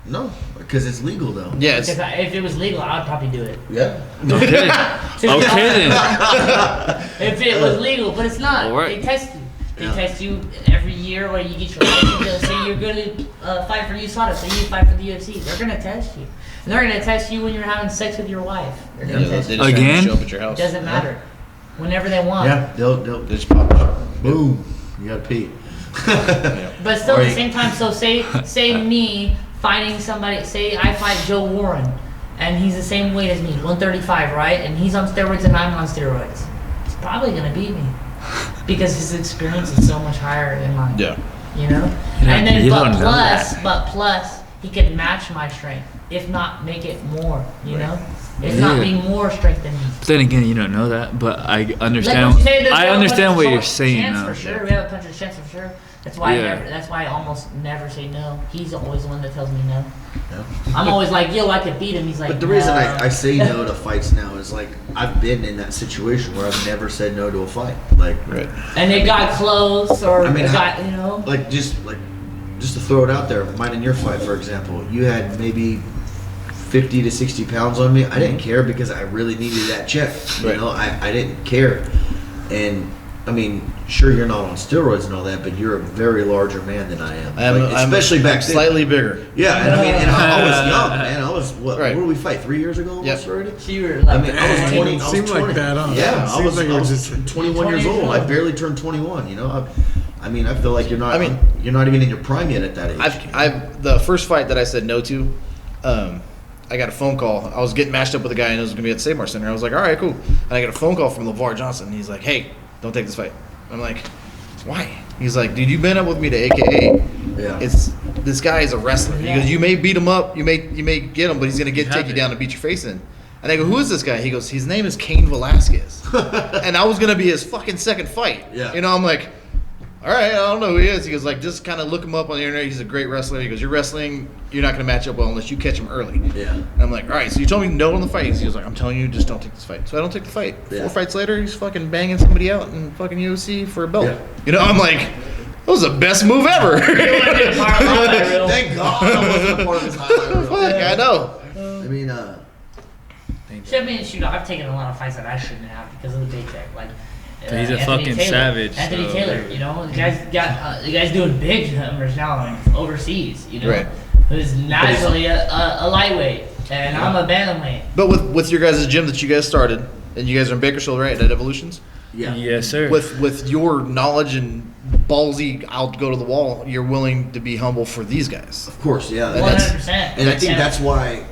No, because it's legal though. yes. Because if it was legal, I would probably do it. Yeah. Okay. Okay then. If it was legal, but it's not. All right. They test you. They Yeah. test you every year where you get your license. They'll say you're going to fight for USADA, say you fight for the UFC. They're going to test you. And they're going to test you when you're having sex with your wife. They're going to They test just you. have to Again? show up at your It house. doesn't matter. Whenever they want. Yeah, they'll They just pop up. boom. You got to pee. But still, Or at the you- same time, so say me fighting somebody, say I fight Joe Warren, and he's the same weight as me, 135, right? And he's on steroids and I'm on steroids. He's probably gonna beat me because his experience is so much higher than mine. Yeah. You know. You And don't then, know but plus, he could match my strength, if not make it more. You know, if not Yeah. be more strength than me. But then again, you don't know that. But I Like understand. what you say, there's I a understand what puncher's you're saying chance now. for sure. We have a puncher's chance for sure. That's why Yeah. that's why I almost never say no. He's always the one that tells me no. Yeah. I'm always like, yo, I could beat him. He's like, But the reason "No." I say no to fights now is like I've been in that situation where I've never said no to a fight. Like, Right. and it got close, or I mean, it got, you know. like just to throw it out there, mine and your fight, for example, you had maybe 50 to 60 pounds on me. I didn't care because I really needed that check. You Right. know, I didn't care. And I mean, sure, you're not on steroids and all that, but you're a very larger man than I am. Especially back then. Slightly bigger. Yeah, and I mean, and I was young, man. I was what? Right. What did we fight? 3 years ago almost Yep. already. So you were I like, mean, I was 20. I was Seemed 20. like that, huh? Yeah, I Seems was, like it I was was just 21 years 20 old. years I barely turned 21. You know, I mean, I feel like you're not. I mean- you're not even in your prime yet at that age. I've the first fight that I said no to, I got a phone call. I was getting matched up with a guy and it was gonna be at the Seymour Center. I was like, all right, cool. And I got a phone call from LeVar Johnson. He's like, hey, don't take this fight. I'm like, why? He's like, dude, you've been up with me to AKA. Yeah. It's this guy is a wrestler. Yeah. He goes, you may beat him up, you may get him, but he's gonna take you haven't. down and beat your face in. And I go, who is this guy? He goes, his name is Cain Velasquez. And I was gonna be his fucking second fight. Yeah. You know, I'm like, all right, I don't know who he is. He goes, like, just kind of look him up on the internet. He's a great wrestler. He goes, you're wrestling, you're not gonna match up well unless you catch him early. Yeah. And I'm like, all right, so you told me no on the fight. He was like, I'm telling you, just don't take this fight. So I don't take the fight. Yeah. 4 fights later, he's fucking banging somebody out in fucking UFC for a belt. Yeah. You know, I'm like, that was the best move ever. Thank God I wasn't a part of his highlight reel. Fuck, I know. I mean, Should be shoot. I've taken a lot of fights that I shouldn't have because of the paycheck. Like, He's a fucking savage, Anthony so- Taylor, you know, the guy's doing big numbers now, like overseas, you know. Right. who's naturally a lightweight, and I'm a bantamweight. But with your guys' gym that you guys started, and you guys are in Bakersfield, right, at Evolutions? Yeah. Yes, sir. With your knowledge and ballsy, I'll go to the wall, you're willing to be humble for these guys. Of course, yeah. 100%. And I think that's why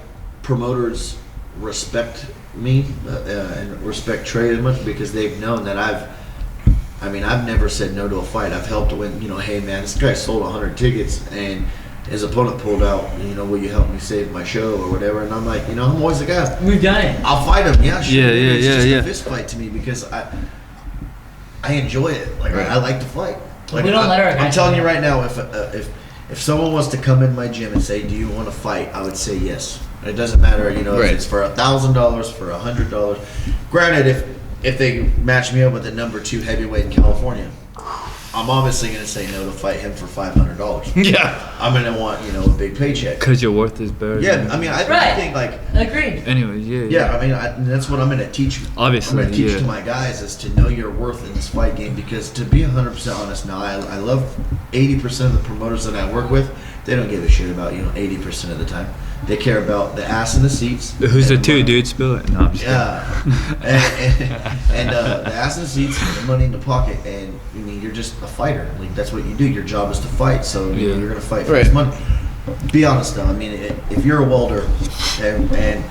promoters respect me and respect Trey as much, because they've known that I've never said no to a fight. I've helped when, hey man, this guy sold 100 tickets and his opponent pulled out, will you help me save my show or whatever? And I'm like, I'm always the guy. We've done it. I'll fight him, yeah, sure. It's just yeah. a fist fight to me because I enjoy it. Like I like to fight. Like, We don't let our guys I'm telling do you that. right now, if someone wants to come in my gym and say, "Do you want to fight?" I would say yes. It doesn't matter, Right. if it's for $1,000, for $100. Granted, if they match me up with the number 2 heavyweight in California, I'm obviously going to say no to fight him for $500. Yeah. I'm going to want a big paycheck. Because your worth is better. Yeah, than- I mean, I Right. think like. Agreed. Anyways, yeah. Yeah, I mean, that's what I'm going to teach. Obviously, I'm going to teach yeah. to my guys is to know your worth in this fight game, because to be 100% honest now, I love 80% of the promoters that I work with. They don't give a shit about 80% of the time. They care about the ass in the seats. Who's the and two, money. dude? Spill it. No, I'm just Yeah, and the ass in the seats and the money in the pocket, and you're just a fighter. Like that's what you do. Your job is to fight, so Yeah. you're gonna fight for Right. this money. Be honest though. I mean, if you're a welder and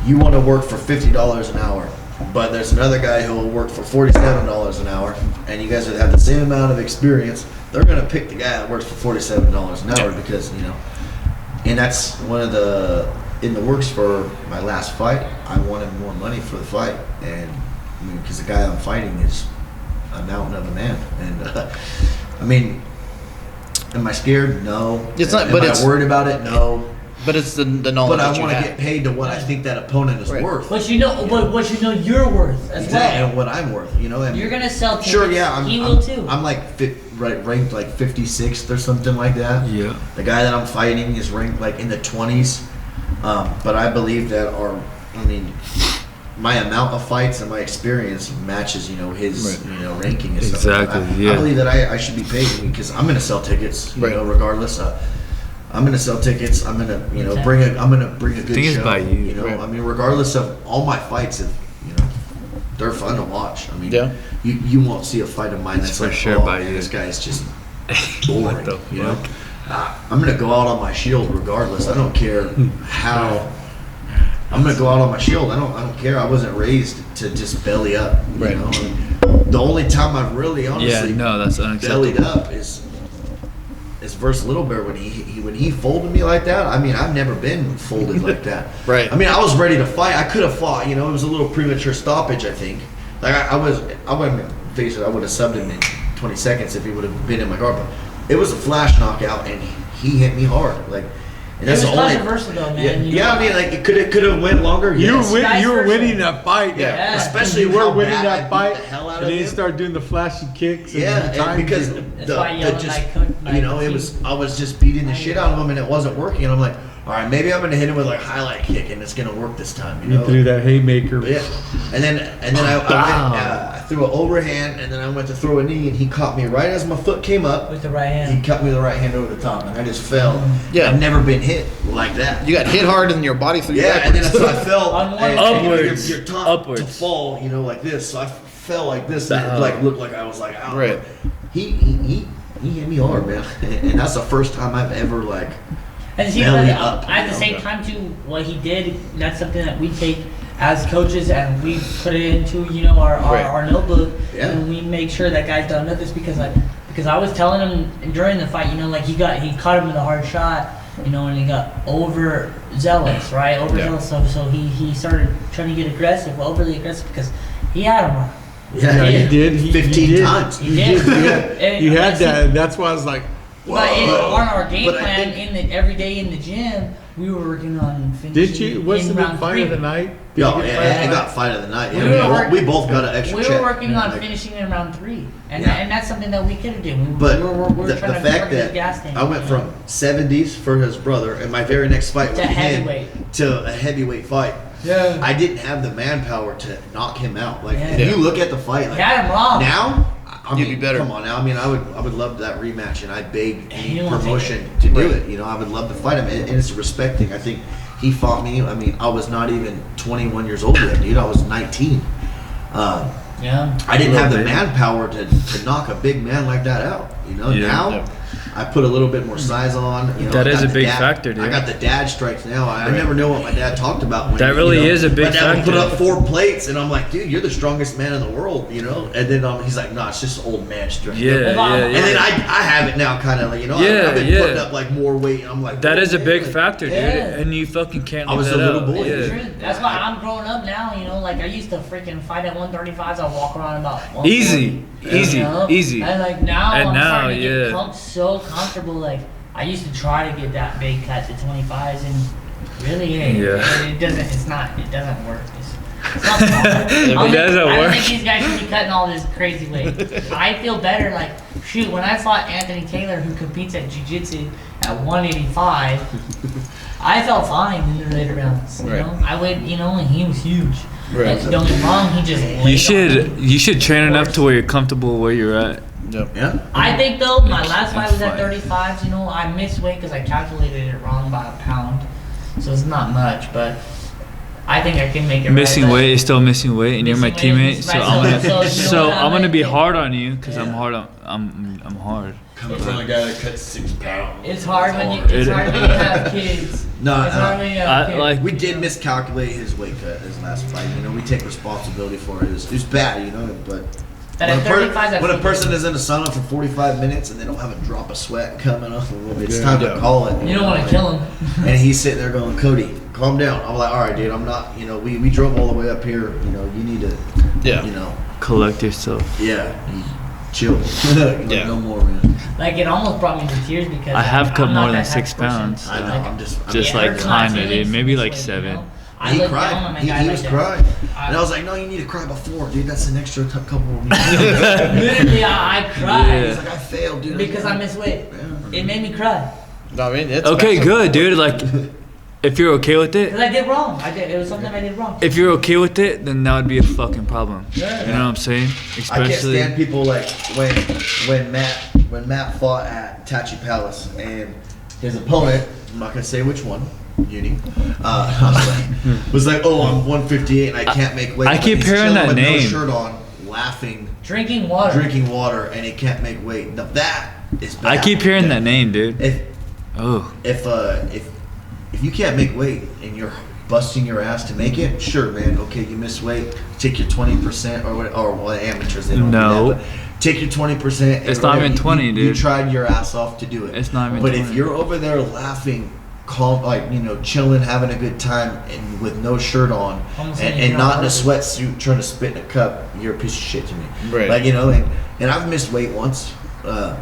you want to work for $50 an hour, but there's another guy who will work for $47 an hour, and you guys have the same amount of experience, they're gonna pick the guy that works for $47 an hour because and that's one of the in the works for my last fight. I wanted more money for the fight, and because the guy I'm fighting is a mountain of a man, and am I scared? No. It's not- Am but I it's- worried about it? No. But it's the knowledge But I that you want to have. get paid to what I think that opponent is Right. worth. But what you know you're worth as Exactly, well. and what I'm worth, and You're gonna sell tickets. Sure, yeah, he will too. I'm like ranked like 56th or something like that. Yeah. The guy that I'm fighting is ranked like in the 20s. But I believe that my amount of fights and my experience matches, his, ranking and stuff. Exactly, I believe that I should be paid because I'm going to sell tickets, Right. regardless. I'm going to sell tickets. I'm going to, bring a good Thing is show. by you, right. Regardless of all my fights, they're fun to watch. Yeah. You won't see a fight of mine that's for like, sure oh, by man, you. this guy is just boring. What the fuck? I'm gonna go out on my shield regardless. I don't care how. I'm gonna go out on my shield. I don't care. I wasn't raised to just belly up. Right. And the only time I've really honestly Yeah, no, that's unacceptable. bellied up is versus Little Bear when he folded me like that. I've never been folded like that. Right. I was ready to fight. I could have fought. It was a little premature stoppage. I think. Like I wouldn't face it. I would have subbed him in 20 seconds if he would have been in my guard. But it was a flash knockout, and he hit me hard. Like, and that's It was the only. controversial though, man. Yeah, it could have went longer. You Yes. you were Vice versa. winning that fight. Yeah, Yeah. especially You were how winning bad I that beat fight, the hell out and of then you him. start doing the flashy kicks. Yeah, and time because That's why I yelled at I was just beating the shit out of him, and it wasn't working. And I'm like, all right, maybe I'm gonna hit him with like highlight kick, and it's gonna work this time. you threw that haymaker. Yeah, and then I threw an overhand, and then I went to throw a knee, and he caught me right as my foot came up. with the right He hand. cut me with the right hand over the top, and I just fell. Yeah. I've never been hit like that. You got hit hard and your body threw you Yeah, and then backwards. so I fell On one and Upwards. You're taught Upwards. to fall, like this. So I fell like this, and it looked like I was like out. Right. He hit me hard, man, and that's the first time I've ever like. And see, belly but up, at the same time too, what he did, that's something that we take as coaches and we put it into, our Right. our notebook, Yeah. and we make sure that guys don't know this because I was telling him during the fight, he caught him with a hard shot, and he got overzealous, right? Overzealous, so he started trying to get aggressive, overly aggressive because he had him. Yeah, he did. He 15 did. times. He did. You had that, and that's why I was like, But on our game But I plan, think- every day in the gym, we were working on finishing. did you? What's in the round fight 3. of the night? Did Yeah, you get yeah, fight of I the got night? fight of the night. We Yeah, were we both got an extra We check. were working on Like, finishing in round 3, and Yeah. and that's something that we could have done. But we were the trying to fact work this that gas tank, I went from 70s for his brother, and my very next fight To with him heavyweight. to a heavyweight fight. Yeah. I didn't have the manpower to knock him out. Like Yeah. if you look at the fight, You like had him wrong. now I You'd mean, be better. Come on now. I mean, I would love that rematch, and I beg any You won't promotion to do Right. it. You know, I would love to fight him, and it's a respect thing. I think he fought me. I mean, I was not even 21 years old yet, dude. I was 19. Yeah. I didn't have the Little bit. manpower to knock a big man like that out. You know, Yeah. now Yeah. I put a little bit more size on. You know, That I is got a the big dad- factor, dude. I got the dad strikes now. I Right. never know what my dad talked about. When That he, really you know, is a big my dad would put factor. up 4 plates, and I'm like, dude, you're the strongest man in the world, you know. And then he's like, no, it's just old man strength. Yeah, yeah, yeah. And then I have it now, kind of like, you know. Yeah, I've been yeah. putting up like more weight, and I'm like, That is a man, big like, factor, dude. Yeah. And you fucking can't I leave was that a little out. boy. Yeah. True. That's why I'm growing up now, you know, like I used to freaking fight at 135s, I walk around about 140, Easy, easy, you know? easy. And like now, And I'm now, starting to get yeah. so comfortable. Like I used to try to get that big cut to 25s, and really, Yeah. it doesn't. It's not. It doesn't work. It's not smart. It I doesn't don't work. think these guys should be cutting all this crazy weight. I feel better. Like shoot, when I fought Anthony Taylor, who competes at jiu-jitsu at 185. I felt fine in the later rounds. You Right. know, I would, you know, and he was huge. Right. Like, don't get me wrong, he just. You should train enough to where you're comfortable where you're at. Yep. Yeah. I think though, my last fight was at fine. 35s. You know, I missed weight because I calculated it wrong by a pound, so it's not much. But I think I can make it. Missing right, but- weight is still missing weight, and you're my Missing weight teammate. is So right, I'm so- gonna, so you know so what I'm I'm gonna be like- hard on you because I'm Yeah. hard on. I'm hard. Coming from a guy that cuts 6 pounds. It's hard when you. It- It's hard when you have kids. No, It's hard when you have kids. like We did miscalculate his weight cut his last fight. You know, we take responsibility for it. It was bad, you know, but But when at a, per- 35s, I when a feel person good. is in a sauna for 45 minutes and they don't have a drop of sweat coming off of them, it's Yeah. time Yeah. to call it. You don't want to kill him. And he's sitting there going, Cody, calm down. I'm like, all right, dude, I'm not, you know, we drove all the way up here. You know, you need to, Yeah. you know, collect yourself. yeah, chill. Yeah. No more, man. Like it almost brought me to tears because I have I'm cut not more than that type 6 of person. pounds. I know, Like, I'm just Just it like hurts my kinda, feelings dude. Maybe this like way, you 7. know? I He look down cried. on a He guy like was that. crying. I- And I was like, no, you need to cry before, dude. That's an extra couple of minutes. Literally, I cried Yeah. He's like, I failed, dude. because I missed weight. Yeah. It made me cry No, I mean, it's Okay, massive. good, dude. Like, if you're okay with it, because I did wrong. It was something I did wrong. if you're okay with it, then that would be a fucking problem. Yeah. You know what I'm saying? I can't Especially. stand people like when Matt fought at Tachi Palace and his opponent, I'm not gonna say which one, Uni, was like, oh, I'm 158 and I can't make weight. I but keep he's hearing chilling that with name. No shirt on, laughing, Drinking water. drinking water, and he can't make weight. Now that is bad. I keep hearing that name, dude. If if you can't make weight and you're busting your ass to make it, sure, man. Okay, you miss weight. Take your 20% or well, amateurs they don't No. do that, but take your 20%. It's not even 20, you, dude. You tried your ass off to do it. It's not even But 20. if you're over there laughing, calm, like chilling, having a good time, and with no shirt on, Almost and, like and you're not in a not sweatsuit trying to spit in a cup, you're a piece of shit to me. Right. Like and I've missed weight once, and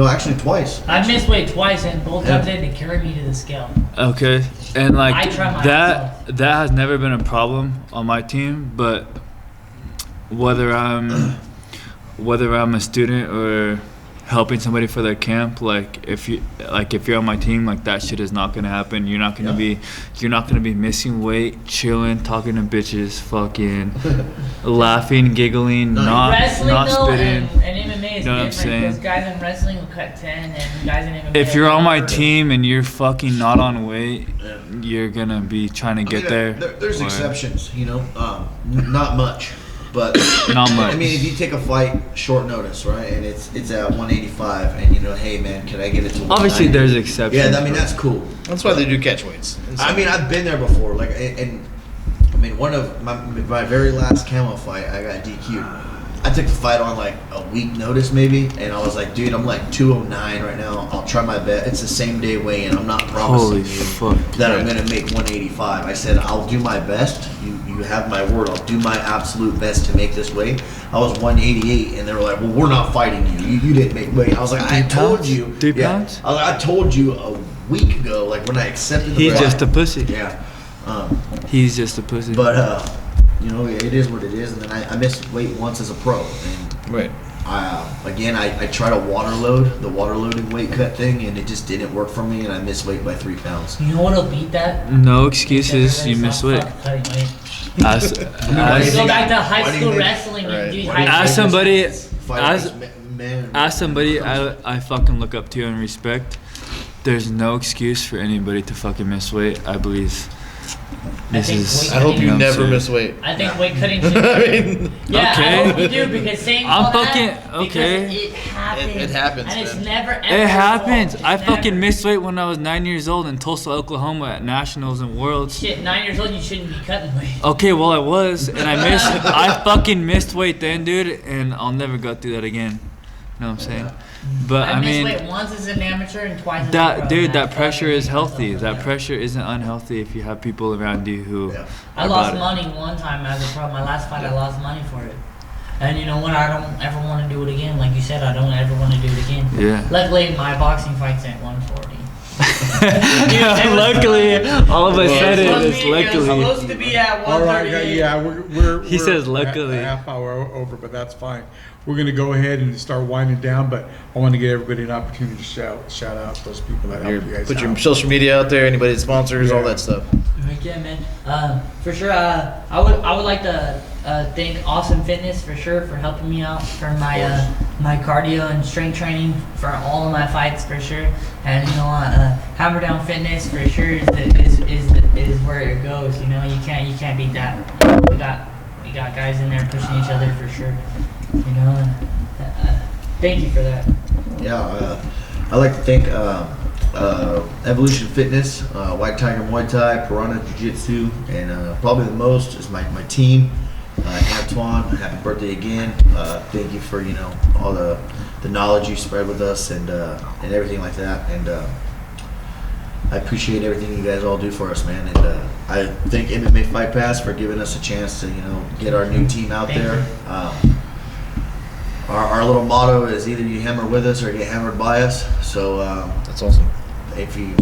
actually twice. I missed weight twice, and both times they had to carry me to the scale. Okay, and I like try my ass that has never been a problem on my team, but whether I'm a student or helping somebody for their camp, like if you're on my team, like that shit is not gonna happen. You're not gonna be missing weight, chilling, talking to bitches, fucking laughing, giggling, not Wrestling not though, spitting. and MMA is You know what I'm different saying? because guys in wrestling will cut 10, and guys in MMA. If you're on my will- team and you're fucking not on weight, Yeah. you're gonna be trying to get there. There's or- exceptions, not much, but Not much. I mean, if you take a fight short notice, right, and it's at 185, and hey man, can I get it to 190? Obviously, there's exceptions. Yeah, I mean that's cool. That's why they do catch weights. I mean, I've been there before. Like, and I mean, one of my very last camo fight, I got DQ'd. I took the fight on like a week notice maybe, and I was like, dude, I'm like 209 right now. I'll try my best. It's the same day weigh-in. I'm not promising Holy you fuck. that I'm gonna make 185. I said I'll do my best. You have my word. I'll do my absolute best to make this weight. I was 188, and they were like, well, we're not fighting you. You didn't make weight. I was like, I 3 told pounds? you. 3 Yeah. pounds? I was like, I told you a week ago, like when I accepted the He's fight. just a pussy. Yeah. He's just a pussy. But it is what it is. And then I missed weight once as a pro. And Right. I tried a the water loading weight cut thing, and it just didn't work for me, and I missed weight by 3 pounds. You know what'll beat that? No excuses. You Everybody's miss not weight. fucking cutting weight. As, You as, go back to Why high do you school think- wrestling and right. do Why do you high as think somebody, Fighters, as man, as somebody I fucking look up to and respect, there's no excuse for anybody to fucking miss weight. I believe this think is. I hope you know what I'm never saying? miss weight. I think weight cutting should. I mean, Yeah, Okay. I hope you do because saying I'm all that, fucking- okay. because it happens. It happens, and it's man. never. Ever It your happens. fault. I It's fucking never. missed weight when I was 9 years old in Tulsa, Oklahoma at nationals and worlds. Shit, 9 years old, you shouldn't be cutting weight. Okay, well I was, and I fucking missed weight then, dude, and I'll never go through that again. You know what I'm saying? But I missed mean, weight once as an amateur and twice as a that pro. dude, and that I pressure fucking is hate healthy. myself That for pressure isn't unhealthy if you have people around you who. Yeah. I are lost about it. money one time as a pro. My last fight, I lost money for it. And you know what? I don't ever want to do it again. Like you said, I don't ever want to do it again. Yeah. Luckily, my boxing fight's at 140. Luckily, all of us said it. It's It was luckily. supposed to be at All right, 138. yeah, we're He says a luckily. half hour over, but that's fine. We're gonna go ahead and start winding down, but I want to give everybody an opportunity to shout out those people that help you guys Put your out. social media out there. Anybody that sponsors, all Yeah. that stuff. Heck yeah, man. For sure. I would like to thank Awesome Fitness for sure for helping me out for my my cardio and strength training for all of my fights for sure. And you know Hammer Down Fitness for sure is where it goes. You know you can't beat that. We got guys in there pushing each other for sure. You know. Thank you for that. Yeah, I'd like to thank Evolution Fitness, White Tiger Muay Thai, Piranha Jiu-Jitsu, and probably the most is my team. Antoine, happy birthday again. Thank you for all the knowledge you spread with us and everything like that. And I appreciate everything you guys all do for us, man. And I thank MMA Fight Pass for giving us a chance to get our new team out Thank there. Our little motto is either you hammer with us or you get hammered by us. So That's awesome. if you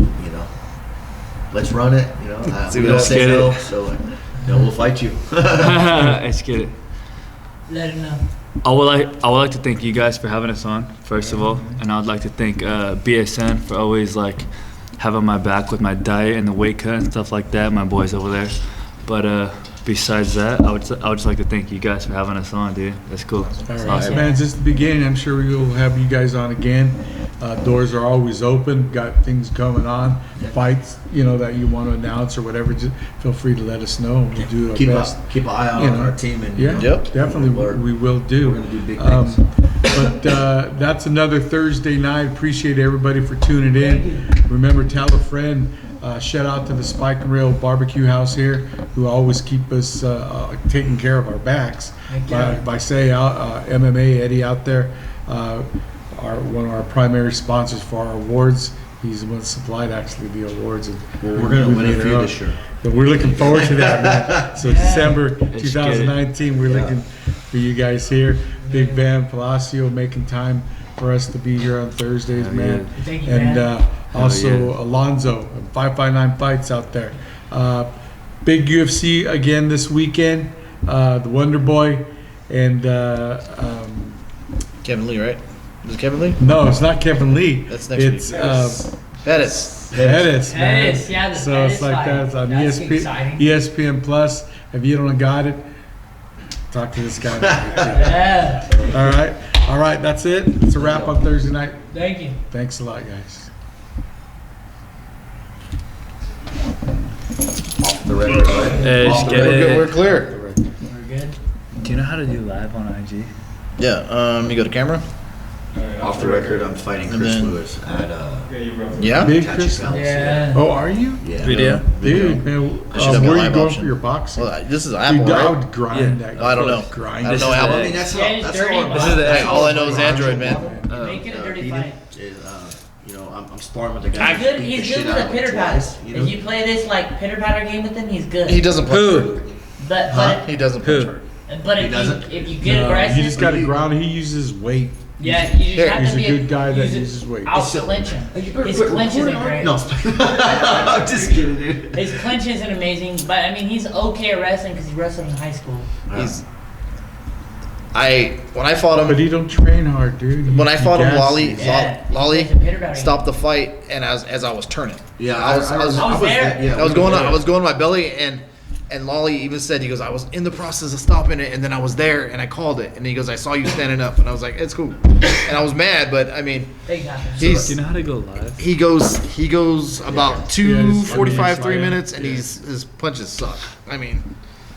let's run it. See We what don't else. say no, so we'll fight you. Let's get it. Let him know. I would like to thank you guys for having us on, first of all, and I would like to thank BSN for always having my back with my diet and the weight cut and stuff like that. My boys over there. But besides that, I would just like to thank you guys for having us on, dude. That's cool. All That's right, awesome. man, it's just the beginning. I'm sure we will have you guys on again. Doors are always open. Got things coming on, fights, that you want to announce or whatever. Just feel free to let us know. We'll do our keep best. an eye out on our team and Yeah, Yep. definitely we will do. We're gonna do big things. But that's another Thursday night. Appreciate everybody for tuning in. Remember, tell a friend. Shout out to the Spike and Rail Barbecue House here, who always keep us taking care of our backs. By MMA Eddie out there, one of our primary sponsors for our awards. He's the one that supplied actually the awards, and We're gonna we win made a it few up. this year. But we're looking forward to that, man. So December get it. 2019, we're looking for you guys here. Big Van Palacio making time for us to be here on Thursdays, Hell man. yeah. Thank you, And man. also yeah. Alonzo, 559 Fights out there. Big UFC again this weekend. The Wonder Boy and Kevin Lee, right? Is it Kevin Lee? no, it's not Kevin Lee. That's next It's week. Pettis. Pettis, man. Pettis, yeah, the So it's Pettis like fight. that. It's on That's exciting. ESPN Plus. If you don't got it, talk to this guy. Yeah. All right. That's it. It's a wrap on Thursday night. Thank you. Thanks a lot, guys. The record, right? Hey, Off just the get record. it. We're clear. We're good. Do you know how to do live on IG? Yeah. You go to camera. Off the record, I'm fighting And Chris then- Lewis at Yeah. Big Tachi Chris. Palace. Yeah. Oh, are you? Yeah. Video? Dude, man, I should have a where are you live going option. for your boxing? Well, this is Apple, Dude, I right? would grind Yeah. that. I don't know. Grind I don't it. know Well, Apple. I mean, that's Yeah, how. it's That's dirty, how. but- This is the Hey, all I know is Android, man. Make it a dirty Beat him fight. is, I'm sparring with the guy. He's good. Beat He's the good shit with out a of him pitter patter. twice, you know? If you play this pitter patter game with him, he's good. He doesn't punch Who? hard. But He doesn't punch Who? hard. He doesn't? if you get No, aggressive, you just got to ground. He uses weight. yeah, you just have He's to a be good guy that use it- uses weight. Out clinch him. His clinch isn't great. No, I'm just kidding, dude. His clinch isn't amazing, but I mean he's okay at wrestling because he wrestled in high school. He's. When I fought But him, he don't train hard, dude. when I fought him, He Lolly, gasses. Yeah. Lolly He's a pitter-patter. stopped the fight, and as I was turning, Yeah, I was I was there. yeah, I was we going were on, I there. was going my belly, and And Lolly even said, he goes, I was in the process of stopping it, and then I was there, and I called it. And he goes, I saw you standing up. And I was like, it's cool. And I was mad, but, I mean, They got them. Do you know how to go live? he goes about 2:45, 3 yeah. minutes, and his punches suck. I mean,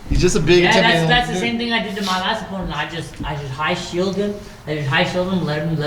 he's just a big, Yeah, intimidating that's the dude. same thing I did to my last opponent. I just high shield him. Let him